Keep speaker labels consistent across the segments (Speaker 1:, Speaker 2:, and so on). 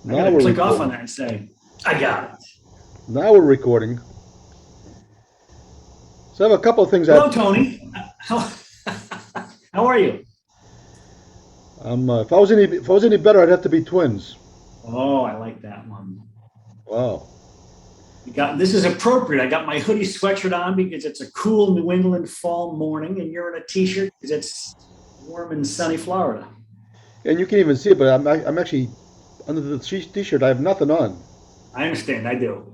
Speaker 1: I got
Speaker 2: Now
Speaker 1: to
Speaker 2: we're
Speaker 1: click off on
Speaker 2: recording.
Speaker 1: that and say, I got it.
Speaker 2: Now we're recording. So I have a couple of things
Speaker 1: Hello,
Speaker 2: that
Speaker 1: Tony. How, how are you?
Speaker 2: if I was any better, I'd have to be twins.
Speaker 1: Oh, I like that one.
Speaker 2: Wow.
Speaker 1: This is appropriate. I got my hoodie sweatshirt on because it's a cool New England fall morning, and you're in a t-shirt because it's warm and sunny Florida.
Speaker 2: And you can't even see it, but I'm actually under the t-shirt. I have nothing on.
Speaker 1: I understand. I do.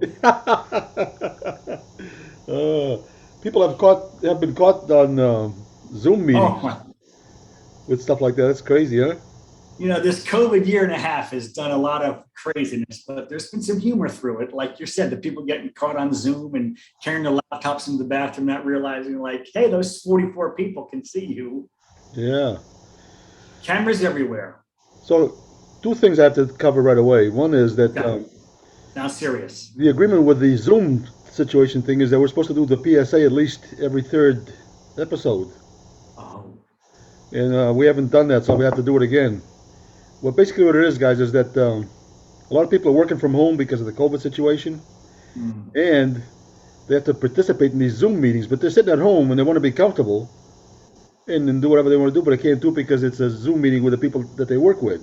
Speaker 2: uh, People have been caught on Zoom
Speaker 1: Oh,
Speaker 2: meetings
Speaker 1: well,
Speaker 2: with stuff like that. That's crazy, huh?
Speaker 1: this COVID year and a half has done a lot of craziness, but there's been some humor through it. Like you said, the people getting caught on Zoom and carrying their laptops into the bathroom, not realizing, like, hey, those 44 people can see you.
Speaker 2: Yeah.
Speaker 1: Cameras everywhere.
Speaker 2: So two things I have to cover right away. One is that
Speaker 1: Okay, now serious.
Speaker 2: the agreement with the Zoom situation thing is that we're supposed to do the PSA at least every third episode,
Speaker 1: Oh,
Speaker 2: and we haven't done that, so we have to do it again. Well, basically, what it is, guys, is that a lot of people are working from home because of the COVID situation,
Speaker 1: hmm.
Speaker 2: and they have to participate in these Zoom meetings, but they're sitting at home and they want to be comfortable and do whatever they want to do, but they can't do it because it's a Zoom meeting with the people that they work with.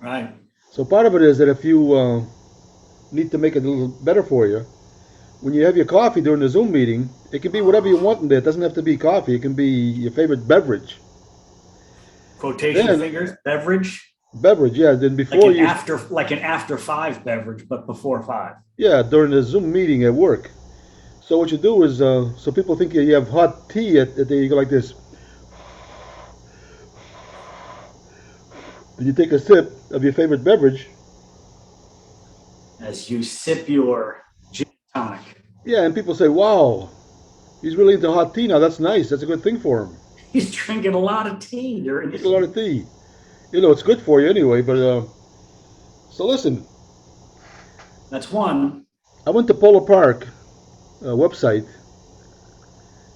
Speaker 1: Right.
Speaker 2: So part of it is that if you need to make it a little better for you, when you have your coffee during the Zoom meeting, it can be whatever you want in there. It doesn't have to be coffee. It can be your favorite beverage.
Speaker 1: Quotation
Speaker 2: Then
Speaker 1: fingers, beverage,
Speaker 2: beverage, yeah. Then before you,
Speaker 1: like an after five beverage, but before five.
Speaker 2: yeah, during the Zoom meeting at work. So what you do is, so people think you have hot tea at there. You go like this. Then you take a sip of your favorite beverage.
Speaker 1: As you sip your gin tonic.
Speaker 2: Yeah, and people say, "Wow, he's really into hot tea now. That's nice. That's a good thing for him.
Speaker 1: He's drinking a lot of tea during
Speaker 2: Drink a
Speaker 1: this.
Speaker 2: lot of tea. You know, it's good for you anyway." But so listen,
Speaker 1: That's one.
Speaker 2: I went to Polar Park website,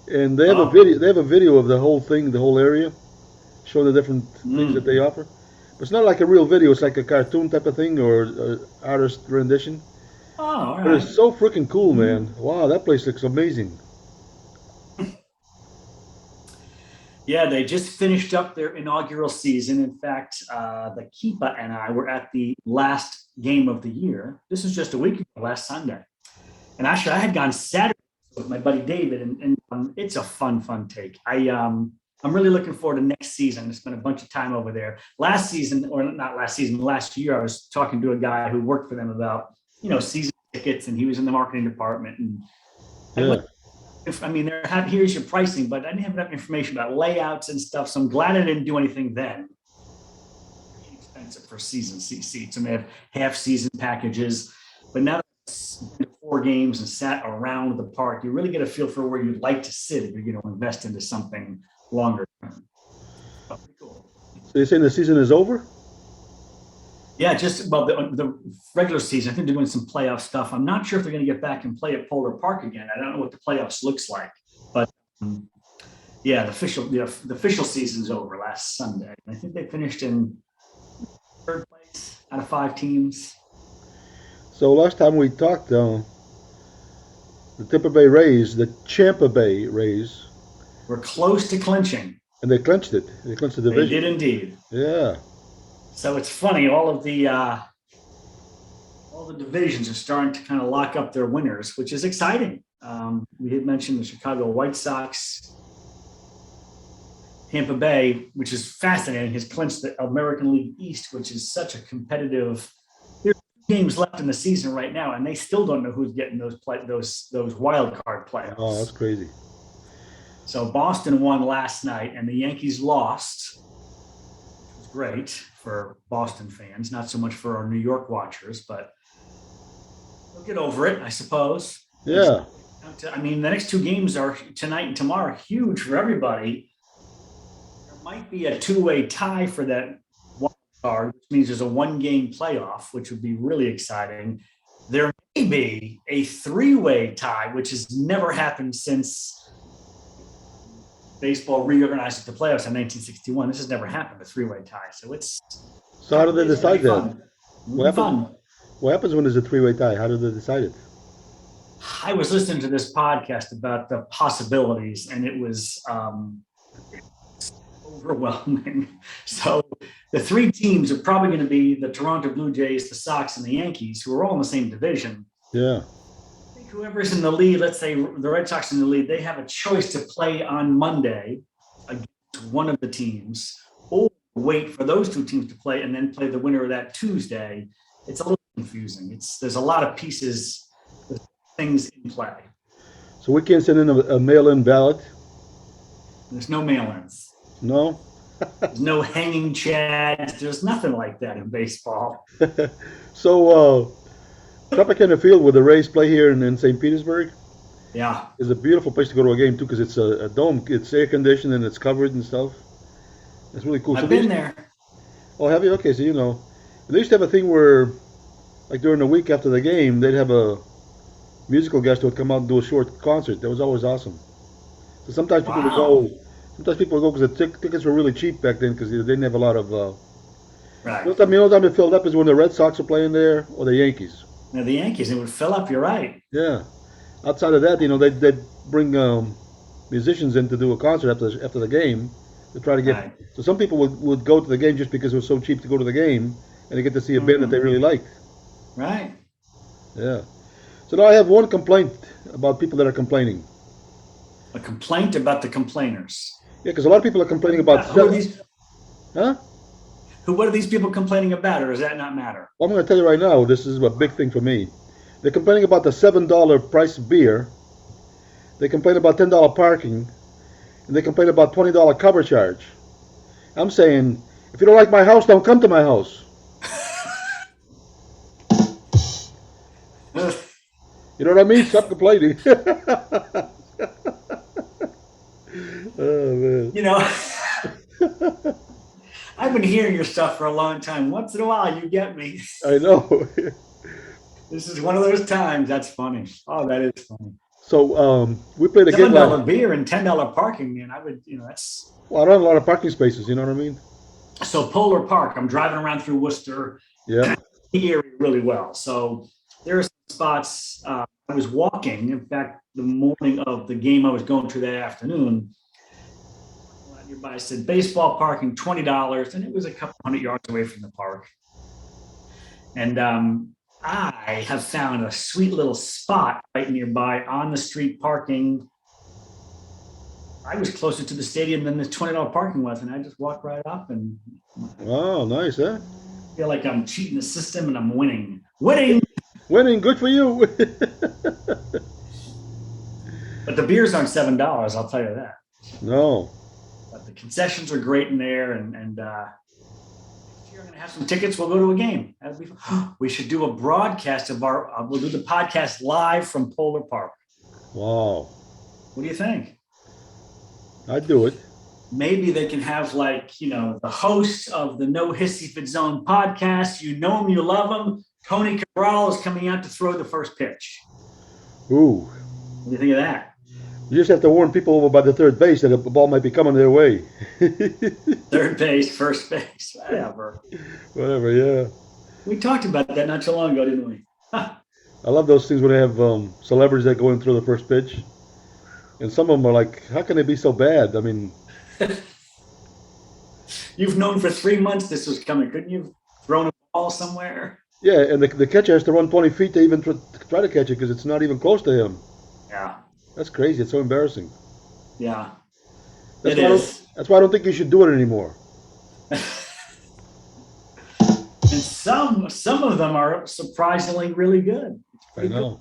Speaker 2: and they have a
Speaker 1: Oh,
Speaker 2: video. They have a video of the whole thing, the whole area, showing the different things that they offer. But it's not like a real video. It's like a cartoon type of thing or artist rendition.
Speaker 1: oh, all
Speaker 2: But
Speaker 1: right.
Speaker 2: it's so freaking cool, man. Wow, that place looks amazing.
Speaker 1: Yeah, they just finished up their inaugural season. In fact, the Keepa and I were at the last game of the year. This was just a week ago, last Sunday. And actually, I had gone Saturday with my buddy David, and it's a fun take. I'm really looking forward to next season. I spent a bunch of time over there. Last season, or not last season, last year, I was talking to a guy who worked for them about season tickets, and he was in the marketing department. And I went.
Speaker 2: Yeah.
Speaker 1: I mean, here's your pricing, but I didn't have enough information about layouts and stuff. So I'm glad I didn't do anything then. Pretty expensive for season seats, and they have half season packages. But now that I've been to 4 games and sat around the park, you really get a feel for where you'd like to sit if you're going to invest into something longer term. Oh, pretty cool.
Speaker 2: So you're saying the season is over?
Speaker 1: Yeah, just well, the regular season. I think they're doing some playoff stuff. I'm not sure if they're going to get back and play at Polar Park again. I don't know what the playoffs looks like, but yeah, the official season's over last Sunday. I think they finished in third place out of 5 teams.
Speaker 2: So last time we talked, the Tampa Bay Rays, the Champa Bay Rays,
Speaker 1: We're close to clinching.
Speaker 2: and they clinched it. They clinched the
Speaker 1: They
Speaker 2: division.
Speaker 1: did indeed.
Speaker 2: Yeah.
Speaker 1: So it's funny. All the divisions are starting to kind of lock up their winners, which is exciting. We had mentioned the Chicago White Sox. Tampa Bay, which is fascinating, has clinched the American League East, which is such a competitive. There's games left in the season right now, and they still don't know who's getting those wild card
Speaker 2: Oh, that's
Speaker 1: playoffs.
Speaker 2: crazy.
Speaker 1: So Boston won last night, and the Yankees lost, which was great for Boston fans, not so much for our New York watchers, but they'll get over it, I suppose.
Speaker 2: Yeah.
Speaker 1: I mean, the next 2 games are tonight and tomorrow, huge for everybody. There might be a two-way tie for that wild card, which means there's a 1-game playoff, which would be really exciting. There may be a 3-way tie, which has never happened since baseball reorganized the playoffs in 1961. This has never happened, a 3-way tie. So
Speaker 2: So how do they
Speaker 1: it's going to
Speaker 2: decide
Speaker 1: be
Speaker 2: that?
Speaker 1: fun. It'll
Speaker 2: What
Speaker 1: be
Speaker 2: happens?
Speaker 1: fun.
Speaker 2: What happens when there's a three-way tie? How do they decide it?
Speaker 1: I was listening to this podcast about the possibilities, and it was overwhelming. So the three teams are probably going to be the Toronto Blue Jays, the Sox, and the Yankees, who are all in the same division.
Speaker 2: Yeah.
Speaker 1: I think whoever's in the lead, let's say the Red Sox in the lead, they have a choice to play on Monday against one of the teams, or wait for those two teams to play and then play the winner of that Tuesday. It's a little confusing. There's a lot of pieces, things in play.
Speaker 2: So we can't send in a mail-in ballot?
Speaker 1: There's no mail-ins.
Speaker 2: No?
Speaker 1: There's no hanging chads. There's nothing like that in baseball.
Speaker 2: So, Tropicana Field, where the Rays play here in St. Petersburg,
Speaker 1: Yeah,
Speaker 2: is a beautiful place to go to a game, too, because it's a dome. It's air-conditioned and it's covered and stuff. It's really cool.
Speaker 1: I've been there.
Speaker 2: Oh, have you? Okay, so you know. They used to have a thing where, like during the week after the game, they'd have a musical guest who would come out and do a short concert. That was always awesome. So sometimes people would
Speaker 1: Wow.
Speaker 2: go. Sometimes people would go because the tickets were really cheap back then because they didn't have a lot of.
Speaker 1: Right.
Speaker 2: The only time it filled up is when the Red Sox were playing there or the Yankees.
Speaker 1: Now the Yankees, it would fill up. You're right.
Speaker 2: Yeah. Outside of that, they'd bring musicians in to do a concert after the game to try to get.
Speaker 1: Right.
Speaker 2: So some people would go to the game just because it was so cheap to go to the game and they get to see a band that they really liked.
Speaker 1: Right.
Speaker 2: Yeah. So now I have one complaint about people that are complaining.
Speaker 1: A complaint about the complainers.
Speaker 2: Yeah, because a lot of people are complaining about.
Speaker 1: Who are these?
Speaker 2: Huh?
Speaker 1: What are these people complaining about, or does that not matter?
Speaker 2: Well, I'm going to tell you right now, this is a big thing for me. They're complaining about the $7 price of beer. They complain about $10 parking. And they complain about $20 cover charge. I'm saying, if you don't like my house, don't come to my house. You know what I mean? Stop complaining. Oh, man.
Speaker 1: You know, I've been hearing your stuff for a long time. Once in a while, you get me.
Speaker 2: I know.
Speaker 1: This is one of those times. That's funny. Oh, that is funny.
Speaker 2: So we played a game
Speaker 1: $7
Speaker 2: last.
Speaker 1: beer and $10 parking, man. I would, that's
Speaker 2: Well, I don't have a lot of parking spaces. You know what I mean?
Speaker 1: so Polar Park. I'm driving around through Worcester,
Speaker 2: Yeah.
Speaker 1: the area really well. So there are some spots. I was walking. In fact, the morning of the game I was going to that afternoon, nearby said baseball parking $20, and it was a couple hundred yards away from the park. And I have found a sweet little spot right nearby on the street parking. I was closer to the stadium than the $20 parking was, and I just walked right up and
Speaker 2: Oh, nice, huh?
Speaker 1: feel like I'm cheating the system and I'm winning. Winning!
Speaker 2: Winning, good for you.
Speaker 1: But the beers aren't $7, I'll tell you that.
Speaker 2: No.
Speaker 1: But the concessions are great in there, and if you're going to have some tickets, we'll go to a game. That'd be fun. We should do a broadcast of we'll do the podcast live from Polar Park.
Speaker 2: Wow.
Speaker 1: What do you think?
Speaker 2: I'd do it.
Speaker 1: Maybe they can have the host of the No Hissy Fit Zone podcast. You know him, you love him. Tony Cabral is coming out to throw the first pitch.
Speaker 2: Ooh.
Speaker 1: What do you think of that?
Speaker 2: You just have to warn people over by the third base that a ball might be coming their way.
Speaker 1: Third base, first base, whatever.
Speaker 2: Whatever, yeah.
Speaker 1: We talked about that not too long ago, didn't we?
Speaker 2: I love those things when they have celebrities that go in through the first pitch. And some of them are like, how can they be so bad? I mean,
Speaker 1: You've known for 3 months this was coming. Couldn't you have thrown a ball somewhere?
Speaker 2: yeah, and the catcher has to run 20 feet to even try to catch it because it's not even close to him.
Speaker 1: Yeah,
Speaker 2: That's crazy. It's so embarrassing.
Speaker 1: yeah,
Speaker 2: That's
Speaker 1: it
Speaker 2: why
Speaker 1: is.
Speaker 2: that's why I don't think you should do it anymore.
Speaker 1: And some of them are surprisingly really good. It's
Speaker 2: I
Speaker 1: pretty good.
Speaker 2: know.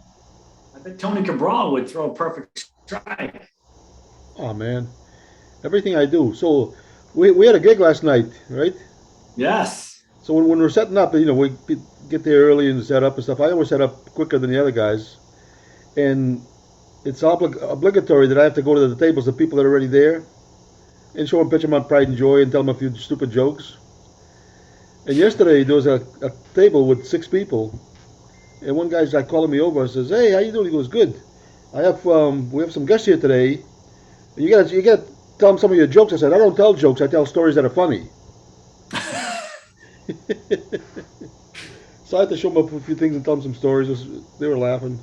Speaker 1: I bet Tony Cabral would throw a perfect strike.
Speaker 2: Oh, man. Everything I do. So we had a gig last night, right?
Speaker 1: Yes.
Speaker 2: So when we're setting up, we get there early and set up and stuff. I always set up quicker than the other guys. And it's obligatory that I have to go to the tables of people that are already there and show them picture about Pride and Joy and tell them a few stupid jokes. And yesterday there was a table with 6 people, and one guy's like calling me over and says, "Hey, how you doing?" He goes, "Good. We have some guests here today. You gotta tell them some of your jokes." I said, "I don't tell jokes. I tell stories that are funny." So I had to show them a few things and tell them some stories. They were laughing.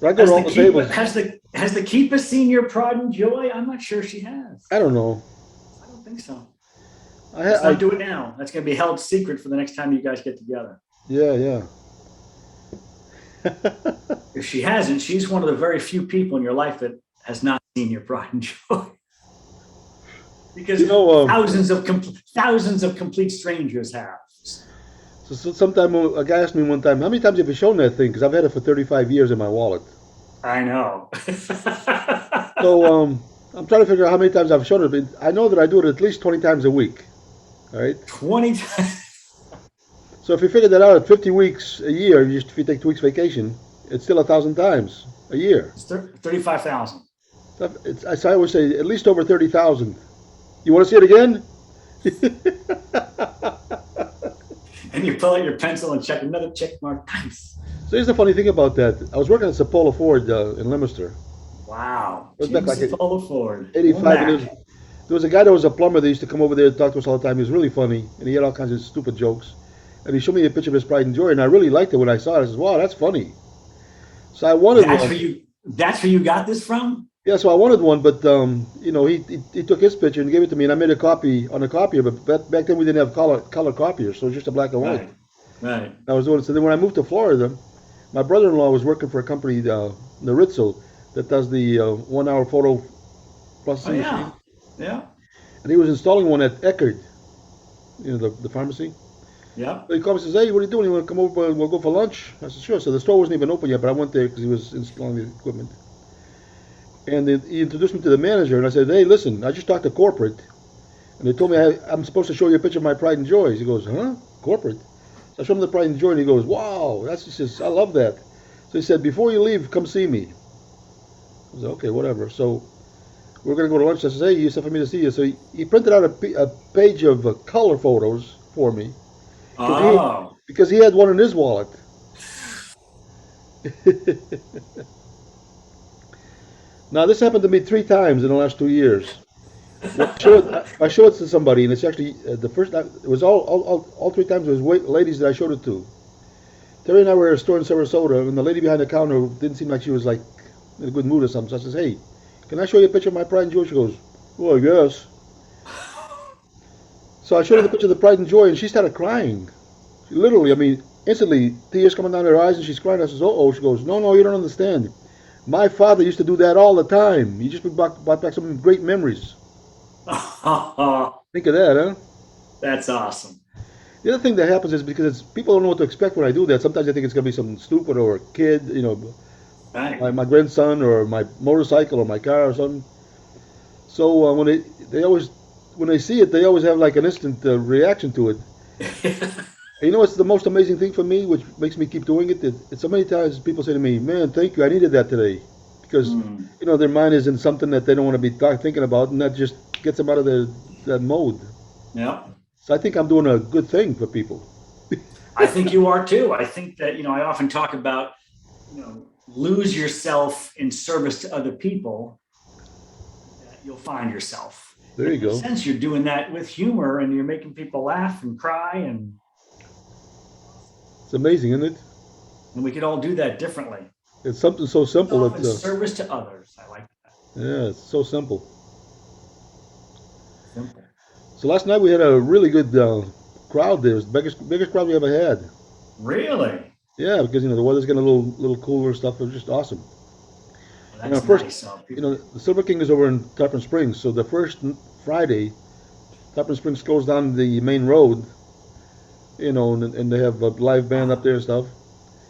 Speaker 2: But I go to
Speaker 1: Has
Speaker 2: all
Speaker 1: the
Speaker 2: the
Speaker 1: keeper
Speaker 2: tables.
Speaker 1: has the keeper seen your pride and joy? I'm not sure she has.
Speaker 2: I don't know.
Speaker 1: I don't think so. Let's
Speaker 2: I
Speaker 1: not do it now. That's going to be held secret for the next time you guys get together.
Speaker 2: yeah, yeah.
Speaker 1: If she hasn't, she's one of the very few people in your life that has not seen your pride and joy. Because
Speaker 2: You know,
Speaker 1: thousands of complete strangers have.
Speaker 2: so sometime a guy asked me one time, how many times have you shown that thing? Because I've had it for 35 years in my wallet.
Speaker 1: I know.
Speaker 2: So I'm trying to figure out how many times I've shown it. But I know that I do it at least 20 times a week. All right.
Speaker 1: 20 times.
Speaker 2: So if you figure that out at 50 weeks a year, if you take 2 weeks vacation, it's still 1,000 times a year.
Speaker 1: It's 35,000.
Speaker 2: So I always say at least over 30,000. You want to see it again?
Speaker 1: And you pull out your pencil and check another check mark. Nice.
Speaker 2: So here's the funny thing about that. I was working at Sapolo Ford in Leominster.
Speaker 1: Wow.
Speaker 2: It was
Speaker 1: Jim
Speaker 2: back like
Speaker 1: Sapolo Ford.
Speaker 2: 85.
Speaker 1: Mac.
Speaker 2: There was a guy that was a plumber that used to come over there and talk to us all the time. He was really funny, and he had all kinds of stupid jokes. And he showed me a picture of his pride and joy, and I really liked it when I saw it. I said, "Wow, that's funny." So I wanted
Speaker 1: That's
Speaker 2: one.
Speaker 1: where you got this from?
Speaker 2: Yeah, so I wanted one, but he took his picture and gave it to me, and I made a copy on a copier. But back then we didn't have color copiers, so it was just a black and white.
Speaker 1: Right. Right.
Speaker 2: I was doing it. So then when I moved to Florida, my brother-in-law was working for a company, Naritzo, that does the 1 hour photo
Speaker 1: Oh
Speaker 2: processing
Speaker 1: yeah.
Speaker 2: machine,
Speaker 1: Yeah.
Speaker 2: and he was installing one at Eckerd, the pharmacy.
Speaker 1: Yeah.
Speaker 2: So he called me and says, "Hey, what are you doing? You want to come over and we'll go for lunch?" I said, "Sure." So the store wasn't even open yet, but I went there because he was installing the equipment. And then he introduced me to the manager, and I said, "Hey, listen, I just talked to corporate, and they told me I'm supposed to show you a picture of my pride and joys." He goes, "Huh? Corporate?" So I showed him the pride and joy, and he goes, "Wow, he says, I love that." So he said, "Before you leave, come see me." I said, "Okay, whatever." So we're going to go to lunch. I said, "Hey, you said for me to see you." So he printed out a page of color photos for me because
Speaker 1: Oh.
Speaker 2: he had one in his wallet. Now, this happened to me 3 times in the last 2 years. Well, I showed it to somebody, and it's actually the first time. It was all 3 times. It was ladies that I showed it to. Terry and I were at a store in Sarasota, and the lady behind the counter didn't seem like she was like in a good mood or something. So I says, "Hey, can I show you a picture of my pride and joy?" She goes, "Well, I guess." So I showed her the picture of the pride and joy, and she started crying. Literally, I mean, instantly, tears coming down her eyes, and she's crying. I says, "Oh." She goes, "No, no, you don't understand. My father used to do that all the time. He just brought back some great memories." Think of that, huh?
Speaker 1: That's awesome.
Speaker 2: The other thing that happens is because people don't know what to expect when I do that. Sometimes I think it's going to be something stupid or a kid,
Speaker 1: Right.
Speaker 2: my grandson or my motorcycle or my car or something. So they always when they see it, they always have like an instant reaction to it. And you know what's the most amazing thing for me, which makes me keep doing it? It's so many times people say to me, "Man, thank you, I needed that today," because
Speaker 1: Mm.
Speaker 2: their mind is in something that they don't want to be thinking about, and that just gets them out of that mode.
Speaker 1: Yeah.
Speaker 2: So I think I'm doing a good thing for people.
Speaker 1: I think you are too. I think that, I often talk about, lose yourself in service to other people, that you'll find yourself.
Speaker 2: There
Speaker 1: And
Speaker 2: you
Speaker 1: in a
Speaker 2: go.
Speaker 1: sense, you're doing that with humor and you're making people laugh and cry,
Speaker 2: It's amazing, isn't it?
Speaker 1: and we could all do that differently.
Speaker 2: It's something so simple
Speaker 1: Self
Speaker 2: that
Speaker 1: in service to others. I like that.
Speaker 2: yeah, it's so simple.
Speaker 1: Simple.
Speaker 2: So last night we had a really good crowd there. It was the biggest crowd we ever had.
Speaker 1: Really?
Speaker 2: Yeah, because the weather's getting a little cooler and stuff. It was just awesome.
Speaker 1: Well,
Speaker 2: And
Speaker 1: that's
Speaker 2: first,
Speaker 1: nice.
Speaker 2: the Silver King is over in Tarpon Springs. So the first Friday, Tarpon Springs closed down the main road. And they have a live band up there and stuff.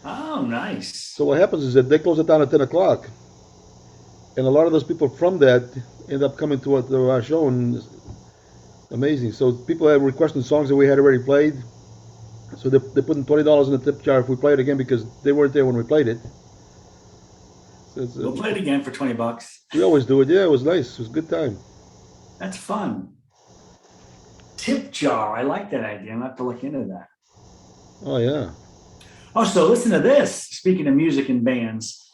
Speaker 1: Oh, nice.
Speaker 2: So what happens is that they close it down at 10 o'clock, and a lot of those people from that end up coming to our show, and it's amazing. So people are requesting songs that we had already played. So they're putting $20 in the tip jar if we play it again because they weren't there when we played it. So
Speaker 1: We'll play it again for $20.
Speaker 2: we always do it. Yeah, it was nice. It was a good time.
Speaker 1: That's fun. Tip jar. I like that idea. I'm gonna have to look into that.
Speaker 2: Oh yeah.
Speaker 1: Oh, so listen to this. Speaking of music and bands,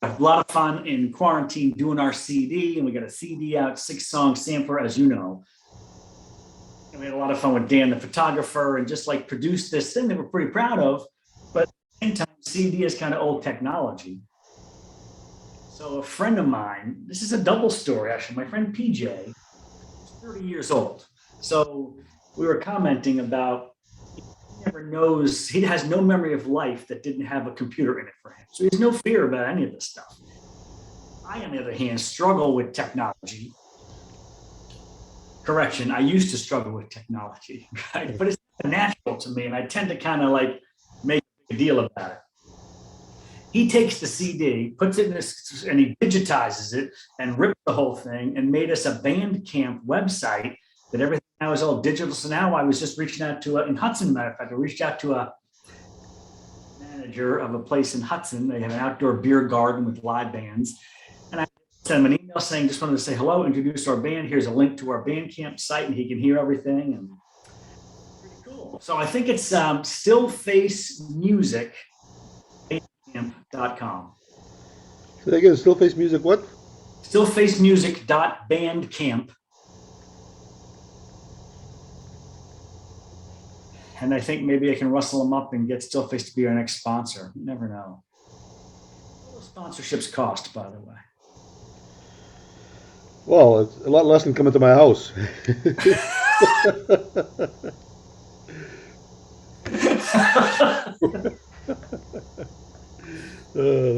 Speaker 1: a lot of fun in quarantine doing our CD, and we got a CD out, 6-song sampler, as you know. we had a lot of fun with Dan, the photographer, and just like produced this thing that we're pretty proud of. But at the same time, CD is kind of old technology. So a friend of mine, this is a double story actually. My friend PJ is 30 years old. So we were commenting about he never knows, he has no memory of life that didn't have a computer in it for him. So he has no fear about any of this stuff. I, on the other hand, struggle with technology. Correction, I used to struggle with technology, right? But it's natural to me, and I tend to kind of like make a deal about it. He takes the CD, puts it in this, and he digitizes it and ripped the whole thing and made us a Bandcamp website that everything now is all digital. So now I was just reaching out to in Hudson, matter of fact, I reached out to a manager of a place in Hudson. They have an outdoor beer garden with live bands. And I sent him an email saying, just wanted to say hello, introduce our band. Here's a link to our Bandcamp site, and he can hear everything. And pretty cool. So I think it's Still Face Music, Bandcamp.com.
Speaker 2: So they get Still Face Music what?
Speaker 1: Stillfacemusic.bandcamp. And I think maybe I can rustle them up and get Stillface to be our next sponsor. You never know. What do sponsorships cost, by the way?
Speaker 2: Well, it's a lot less than coming to my house.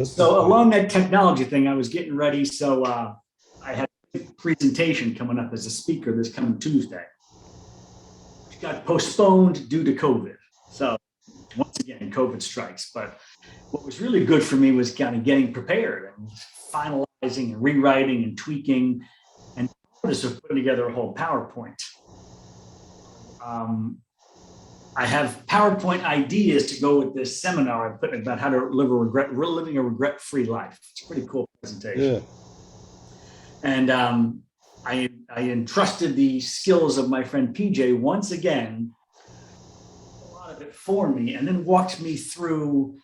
Speaker 1: So along that technology thing, I was getting ready. So I had a presentation coming up as a speaker this coming Tuesday, which got postponed due to COVID. So once again, COVID strikes. But what was really good for me was kind of getting prepared and finalizing and rewriting and tweaking. And this was putting together a whole PowerPoint. I have PowerPoint ideas to go with this seminar I put about how to living a regret-free life. It's a pretty cool presentation.
Speaker 2: Yeah.
Speaker 1: And I entrusted the skills of my friend PJ once again, a lot of it for me, and then walked me through.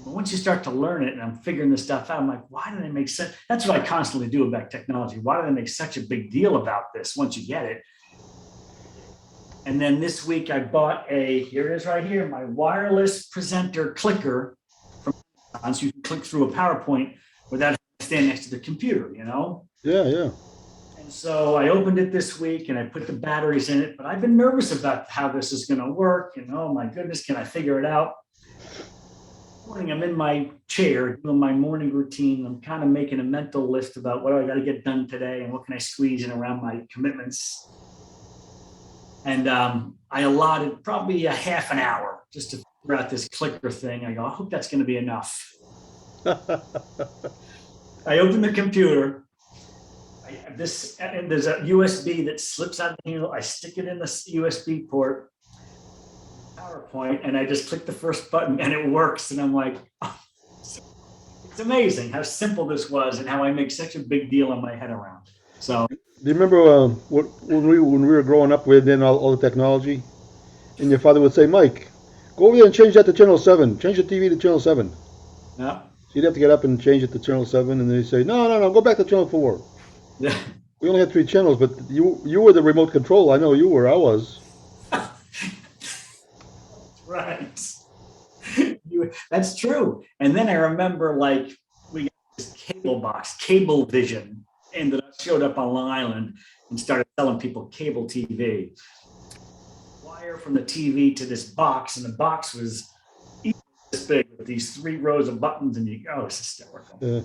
Speaker 1: Once you start to learn it and I'm figuring this stuff out, I'm like, why do they make sense? That's what I constantly do about technology. Why do they make such a big deal about this once you get it? And then this week I bought here it is right here, my wireless presenter clicker from Amazon, so you can click through a PowerPoint without having to stand next to the computer, you know?
Speaker 2: Yeah, yeah.
Speaker 1: And so I opened it this week and I put the batteries in it, but I've been nervous about how this is going to work. And oh my goodness, can I figure it out? Morning, I'm in my chair doing my morning routine. I'm kind of making a mental list about what do I got to get done today and what can I squeeze in around my commitments. And I allotted probably a half an hour just to figure out this clicker thing. I go, I hope that's going to be enough. I open the computer. There's a USB that slips out of the handle. I stick it in the USB port, PowerPoint, and I just click the first button and it works. And I'm like, oh, it's amazing how simple this was and how I make such a big deal in my head around. So.
Speaker 2: Do you remember when we were growing up, we had then all the technology, and your father would say, "Mike, go over there and change that to channel 7. Change the TV to channel 7."
Speaker 1: Yeah.
Speaker 2: So you'd have to get up and change it to channel 7, and then he'd say, "No, go back to channel 4."
Speaker 1: Yeah.
Speaker 2: We only had 3 channels, but you were the remote control. I know you were. I was.
Speaker 1: Right. That's true. And then I remember like we got this cable box, Cablevision, and that showed up on Long Island and started selling people cable TV. Wire from the TV to this box, and the box was this big with these 3 rows of buttons, and you go, it's hysterical.
Speaker 2: Yeah.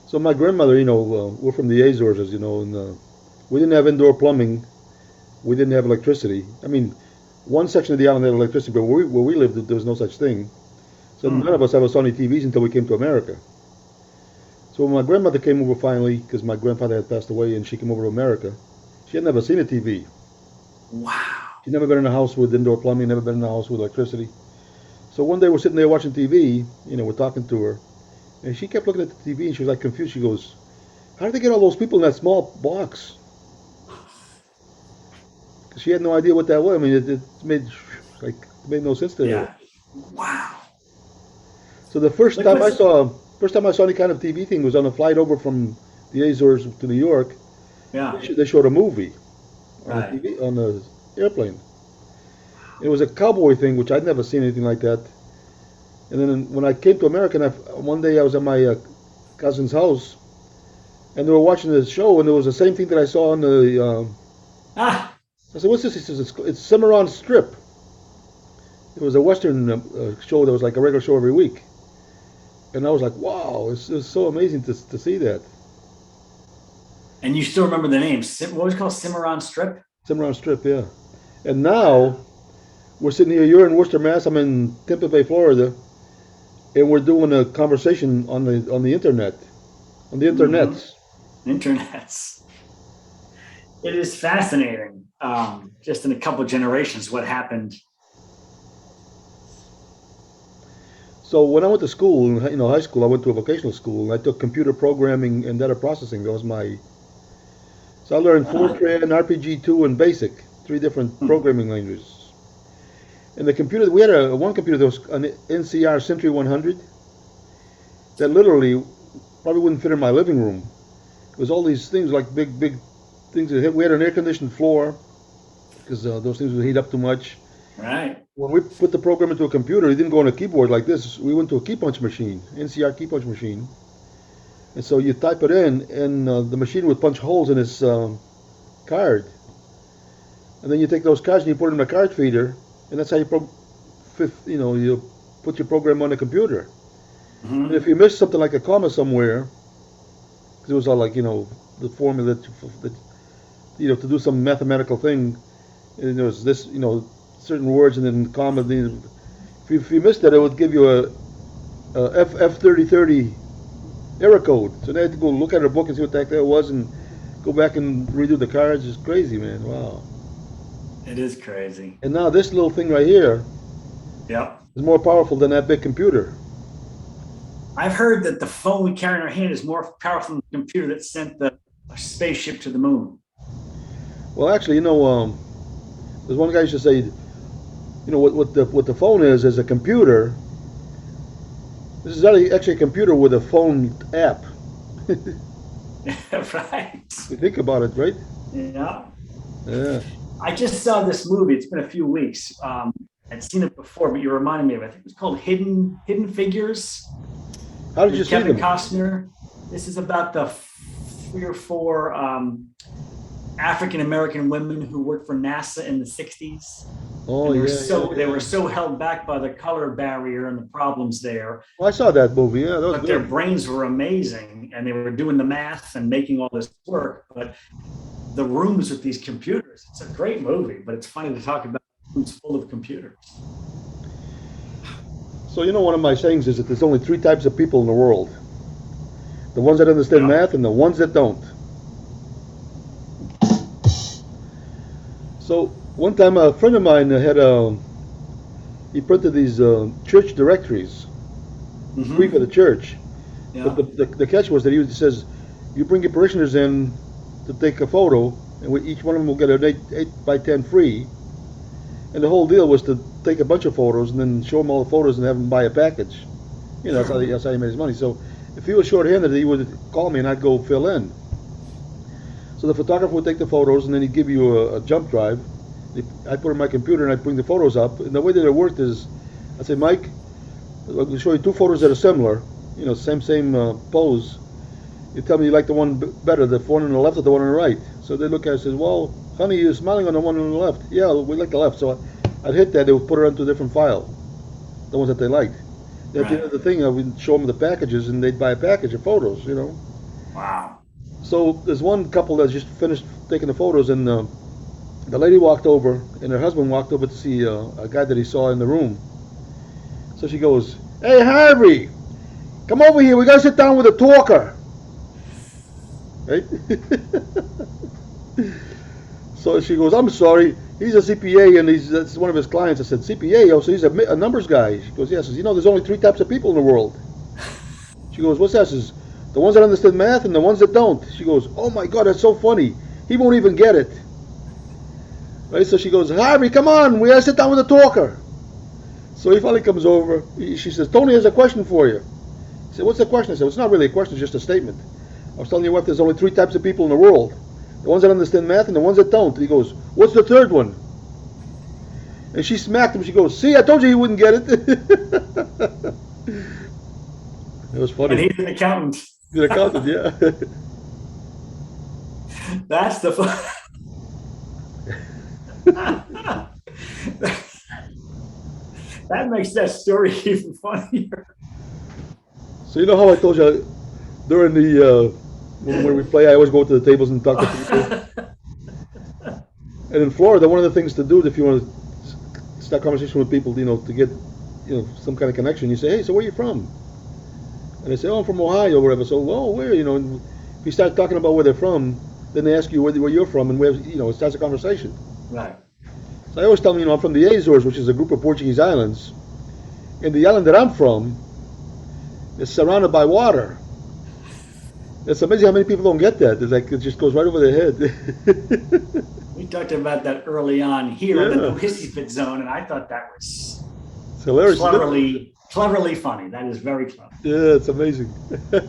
Speaker 2: So my grandmother, we're from the Azores, as you know, and we didn't have indoor plumbing. We didn't have electricity. I mean, one section of the island had electricity, but where we lived, there was no such thing. So none of us ever saw any TVs until we came to America. So when my grandmother came over finally, because my grandfather had passed away, and she came over to America, she had never seen a TV.
Speaker 1: Wow.
Speaker 2: She'd never been in a house with indoor plumbing, never been in a house with electricity. So one day we're sitting there watching TV, we're talking to her, and she kept looking at the TV, and she was like confused. She goes, "How did they get all those people in that small box?" Because she had no idea what that was. I mean, it made no sense to her.
Speaker 1: Yeah. Wow.
Speaker 2: So the first time I saw any kind of TV thing was on a flight over from the Azores to New York.
Speaker 1: Yeah.
Speaker 2: They showed a movie, on the
Speaker 1: Right.
Speaker 2: TV on the airplane. It was a cowboy thing, which I'd never seen anything like that. And then when I came to America, one day I was at my cousin's house, and they were watching the show, and it was the same thing that I saw on the.
Speaker 1: Ah,
Speaker 2: I said, "What's this?" He says, "It's Cimarron Strip." It was a Western show that was like a regular show every week, and I was like, "Wow, it's so amazing to see that."
Speaker 1: and you still remember the name? What was it called? Cimarron Strip.
Speaker 2: Cimarron Strip, yeah. And now we're sitting here. You're in Worcester, Mass. I'm in Tampa Bay, Florida, and we're doing a conversation on the internet, on the
Speaker 1: Mm-hmm.
Speaker 2: internets.
Speaker 1: Internets. It is fascinating. Just in a couple of generations, what happened.
Speaker 2: So when I went to school, high school, I went to a vocational school, and I took computer programming and data processing. That was my. So I learned
Speaker 1: Ah,
Speaker 2: Fortran, RPG2, and Basic, three different
Speaker 1: hmm.
Speaker 2: programming languages. And the computer, we had one computer that was an NCR Century 100 that literally probably wouldn't fit in my living room. It was all these things like big things. We had an air conditioned floor because those things would heat up too much.
Speaker 1: Right.
Speaker 2: When we put the program into a computer, it didn't go on a keyboard like this. We went to a key punch machine, NCR key punch machine. And so you type it in, and the machine would punch holes in its card. And then you take those cards and you put them in a card feeder, and that's how you put your program on the computer. And
Speaker 1: Hmm.
Speaker 2: if you miss something like a comma somewhere, because it was all like the formula that to do some mathematical thing, and there was this certain words and then comma. If you missed that, it would give you a F3030 error code. So they had to go look at a book and see what the heck that was, and go back and redo the cards. It's crazy, man. Wow.
Speaker 1: It is crazy.
Speaker 2: And now this little thing right here
Speaker 1: Yep.
Speaker 2: is more powerful than that big computer.
Speaker 1: I've heard that the phone we carry in our hand is more powerful than the computer that sent the spaceship to the moon.
Speaker 2: Well, actually, there's one guy used to say, what the phone is a computer. This is actually a computer with a phone app.
Speaker 1: Right.
Speaker 2: You think about it, right?
Speaker 1: Yeah.
Speaker 2: Yeah.
Speaker 1: I just saw this movie. It's been a few weeks. I'd seen it before, but you reminded me of it. I think it was called Hidden Figures
Speaker 2: How did you
Speaker 1: with
Speaker 2: see
Speaker 1: Kevin
Speaker 2: them?
Speaker 1: Costner. This is about the three or four African American women who worked for NASA in the '60s,
Speaker 2: Oh
Speaker 1: and
Speaker 2: yeah, yeah,
Speaker 1: they
Speaker 2: yeah.
Speaker 1: were so held back by the color barrier and the problems there.
Speaker 2: Well, I saw that movie. Yeah, that was
Speaker 1: But their
Speaker 2: good.
Speaker 1: brains were amazing, and they were doing the math and making all this work. But the rooms with these computers, it's a great movie, but it's funny to talk about rooms full of computers.
Speaker 2: So one of my sayings is that there's only three types of people in the world: the ones that understand
Speaker 1: Yeah.
Speaker 2: math and the ones that don't. So one time a friend of mine had he printed these church directories free for
Speaker 1: Mm-hmm.
Speaker 2: the church. But
Speaker 1: Yeah.
Speaker 2: the catch was that he says, you bring your parishioners in to take a photo, and each one of them will get an 8 by 10 free. And the whole deal was to take a bunch of photos and then show them all the photos and have them buy a package. That's how he made his money. So if he was short-handed, he would call me and I'd go fill in. So the photographer would take the photos and then he'd give you a jump drive. I'd put it in my computer and I'd bring the photos up. And the way that it worked is, I'd say, Mike, I'm going to show you two photos that are similar, same pose. You tell me you like the one better, the one on the left or the one on the right. So they look at it and says, well, honey, you're smiling on the one on the left. Yeah, we like the left. So I'd hit that. They would put it onto a different file, the ones that they liked. Then at the end
Speaker 1: Right.
Speaker 2: of the thing, I would show them the packages, and they'd buy a package of photos.
Speaker 1: Wow.
Speaker 2: So there's one couple that just finished taking the photos, and the lady walked over, and her husband walked over to see a guy that he saw in the room. So she goes, "Hey, Harvey, come over here. We gotta sit down with a talker." Right? So she goes, "I'm sorry. He's a CPA, and that's one of his clients." I said, "CPA? Oh, so he's a numbers guy." She goes, "Yes." I says, "There's only three types of people in the world." She goes, "What's that?" I says, "The ones that understand math and the ones that don't." She goes, "Oh my God, that's so funny. He won't even get it." Right? So she goes, "Harvey, come on. We gotta sit down with a talker." So he finally comes over. She says, "Tony has a question for you." I said, "What's the question?" I said, "It's not really a question, it's just a statement. I was telling your wife there's only three types of people in the world. the ones that understand math and the ones that don't. He goes, "What's the third one?" And she smacked him. She goes, "See, I told you he wouldn't get it." It was
Speaker 1: And
Speaker 2: funny.
Speaker 1: he's an accountant.
Speaker 2: The accountant, yeah.
Speaker 1: That's the fun. That makes that story even funnier.
Speaker 2: So you know how I told you during the when we play, I always go to the tables and talk to people. And in Florida, one of the things to do if you want to start conversation with people, to get some kind of connection, you say, "Hey, so where are you from?" And they say, "Oh, I'm from Ohio or whatever." So, "Well, where?" And if you start talking about where they're from, then they ask you where you're from, and where it starts a conversation.
Speaker 1: Right.
Speaker 2: So I always tell them, I'm from the Azores, which is a group of Portuguese islands, and the island that I'm from is surrounded by water. It's amazing how many people don't get that. It's like it just goes right over their head.
Speaker 1: We talked about that early on here in the
Speaker 2: Yeah,
Speaker 1: no hissy fit zone, and I thought that was
Speaker 2: it's hilarious, isn't it?
Speaker 1: cleverly funny. That is very clever.
Speaker 2: Yeah, it's amazing.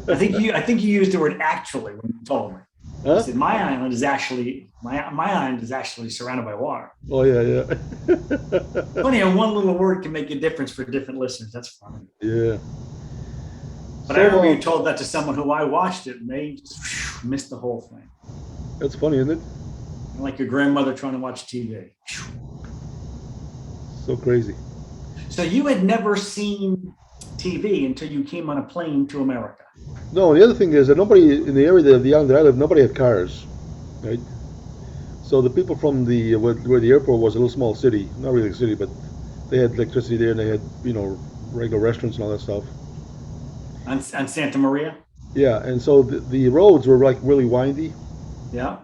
Speaker 1: I think you used the word actually when you told me. You
Speaker 2: Huh?
Speaker 1: said my island is actually surrounded by water.
Speaker 2: Oh yeah, yeah.
Speaker 1: Funny how one little word can make a difference for different listeners. That's funny.
Speaker 2: Yeah.
Speaker 1: But I remember
Speaker 2: So
Speaker 1: you told that to someone who I watched it, and they just missed the whole thing.
Speaker 2: that's funny, isn't it?
Speaker 1: Like your grandmother trying to watch TV.
Speaker 2: So crazy.
Speaker 1: So you had never seen TV until you came on a plane to America.
Speaker 2: No, the other thing is that nobody in the area of the island that I live, nobody had cars, right? So the people from the where the airport was, a little small city, not really a city, but they had electricity there, and they had regular restaurants and all that stuff.
Speaker 1: On Santa Maria?
Speaker 2: Yeah, and so the roads were like really windy.
Speaker 1: Yeah.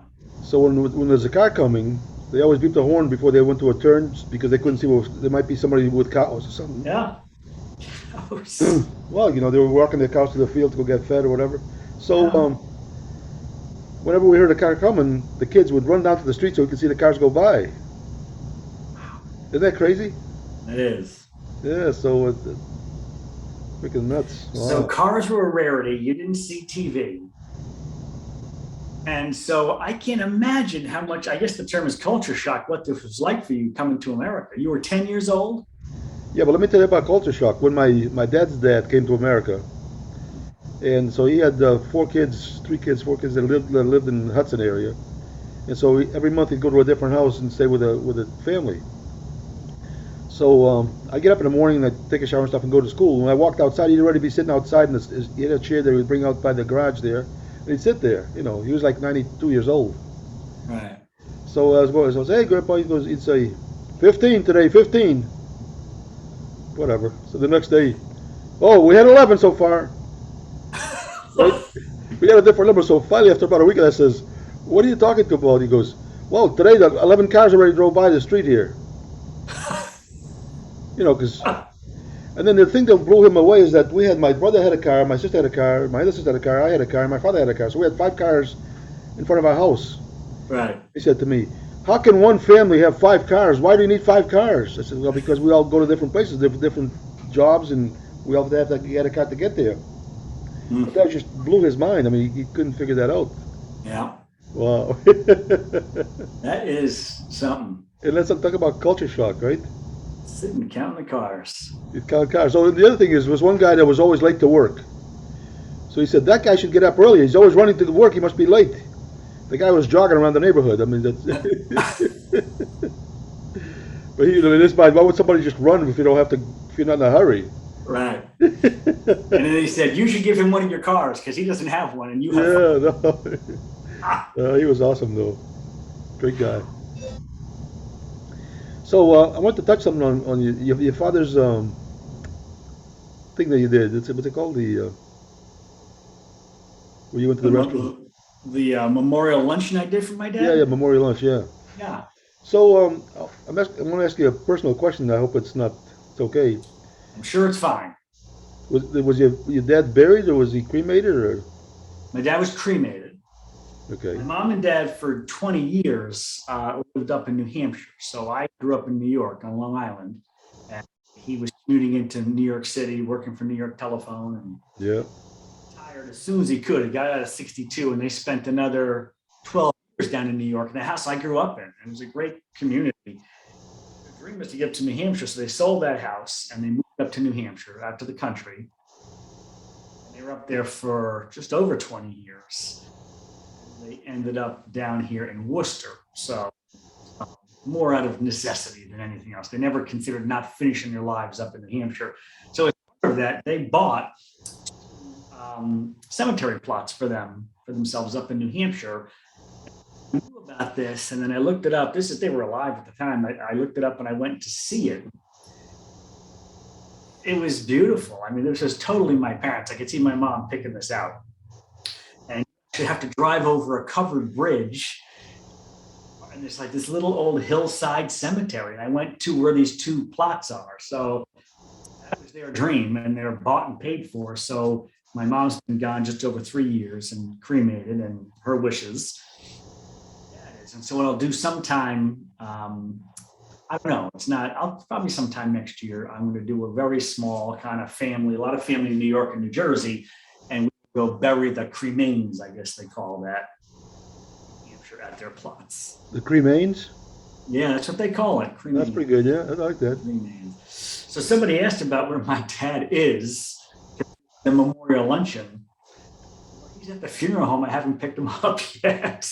Speaker 2: So when there's a car coming, they always beep the horn before they went to a turn because they couldn't see there might be somebody with cows or something.
Speaker 1: Yeah.
Speaker 2: Well, they were walking their cows to the field to go get fed or whatever. So
Speaker 1: Yeah.
Speaker 2: whenever we heard a car coming, the kids would run down to the street so we could see the cars go by. Isn't that crazy?
Speaker 1: It is.
Speaker 2: Yeah, so it's freaking nuts.
Speaker 1: So
Speaker 2: Wow.
Speaker 1: cars were a rarity. You didn't see TV. And so I can't imagine how much, I guess the term is culture shock, what this was like for you coming to America. You were 10 years old?
Speaker 2: Yeah, but let me tell you about culture shock. When my dad's dad came to America, and so he had four kids that lived in the Hudson area, and so every month he'd go to a different house and stay with a family. So I get up in the morning and I take a shower and stuff and go to school. When I walked outside, he'd already be sitting outside, and he had a chair that he would bring out by the garage there, and he'd sit there. He was like 92 years old.
Speaker 1: Right.
Speaker 2: So I was going, so I said, "Hey, Grandpa," he'd say, 15 today, 15. Whatever. So the next day, "Oh, we had 11 so far." Right? We had a different number. So finally, after about a week, I says, "What are you talking about?" He goes, "Well, today the 11 cars already drove by the street here." Because and then the thing that blew him away is that my brother had a car, my sister had a car, my other sister had a car, I had a car, and my father had a car. So we had 5 cars in front of our house.
Speaker 1: Right.
Speaker 2: He said to me, "How can one family have 5 cars? Why do you need 5 cars?" I said, "Well, because we all go to different places, different jobs, and we all have to get a car to get there." But that just blew his mind. I mean, he couldn't figure that out.
Speaker 1: Yeah.
Speaker 2: Wow.
Speaker 1: That is something.
Speaker 2: And let's talk about culture shock, right?
Speaker 1: Sitting counting the cars.
Speaker 2: You count cars. So the other thing was one guy that was always late to work. So he said that guy should get up early. He's always running to the work. He must be late. The guy was jogging around the neighborhood. I mean, that's. But in his mind, why would somebody just run if if you're not in a hurry?
Speaker 1: Right. And then he said, you should give him one of your cars because he doesn't have one and you have one.
Speaker 2: Yeah, no. He was awesome though. Great guy. So I want to touch something on your father's thing that you did. What's it called? When you went to the restaurant.
Speaker 1: The memorial luncheon I did for my
Speaker 2: Yeah, yeah,
Speaker 1: dad.
Speaker 2: memorial lunch. Yeah.
Speaker 1: Yeah.
Speaker 2: So I want to ask you a personal question. I hope it's okay.
Speaker 1: I'm sure it's fine.
Speaker 2: Was your dad buried or was he cremated or?
Speaker 1: My dad was cremated.
Speaker 2: Okay.
Speaker 1: My mom and dad for 20 years lived up in New Hampshire. So I grew up in New York on Long Island. And he was commuting into New York City, working for New York Telephone, and
Speaker 2: Yeah.
Speaker 1: retired as soon as he could. He got out at 62, and they spent another 12 years down in New York in the house I grew up in. It was a great community. The dream was to get to New Hampshire, so they sold that house and they moved up to New Hampshire, out to the country. And they were up there for just over 20 years. And they ended up down here in Worcester. So more out of necessity than anything else. They never considered not finishing their lives up in New Hampshire. So as part of that, they bought cemetery plots for themselves up in New Hampshire. I knew about this, and then I looked it up. They were alive at the time. I looked it up and I went to see it. It was beautiful. I mean, this was totally my parents. I could see my mom picking this out. And you have to drive over a covered bridge. And it's like this little old hillside cemetery. And I went to where these two plots are. So that was their dream, and they're bought and paid for. So my mom's been gone just over 3 years and cremated, and her wishes. Yeah, it is. And so what I'll do sometime, I don't know, I'll probably sometime next year, I'm going to do a very small kind of family, a lot of family in New York and New Jersey, and we go bury the cremains, I guess they call that, at their plots.
Speaker 2: The cremains?
Speaker 1: Yeah, that's what they call it. Cremains.
Speaker 2: That's pretty good, yeah. I like that.
Speaker 1: Cremains. So somebody asked about where my dad is, the memorial luncheon. He's at the funeral home. I haven't picked him up yet,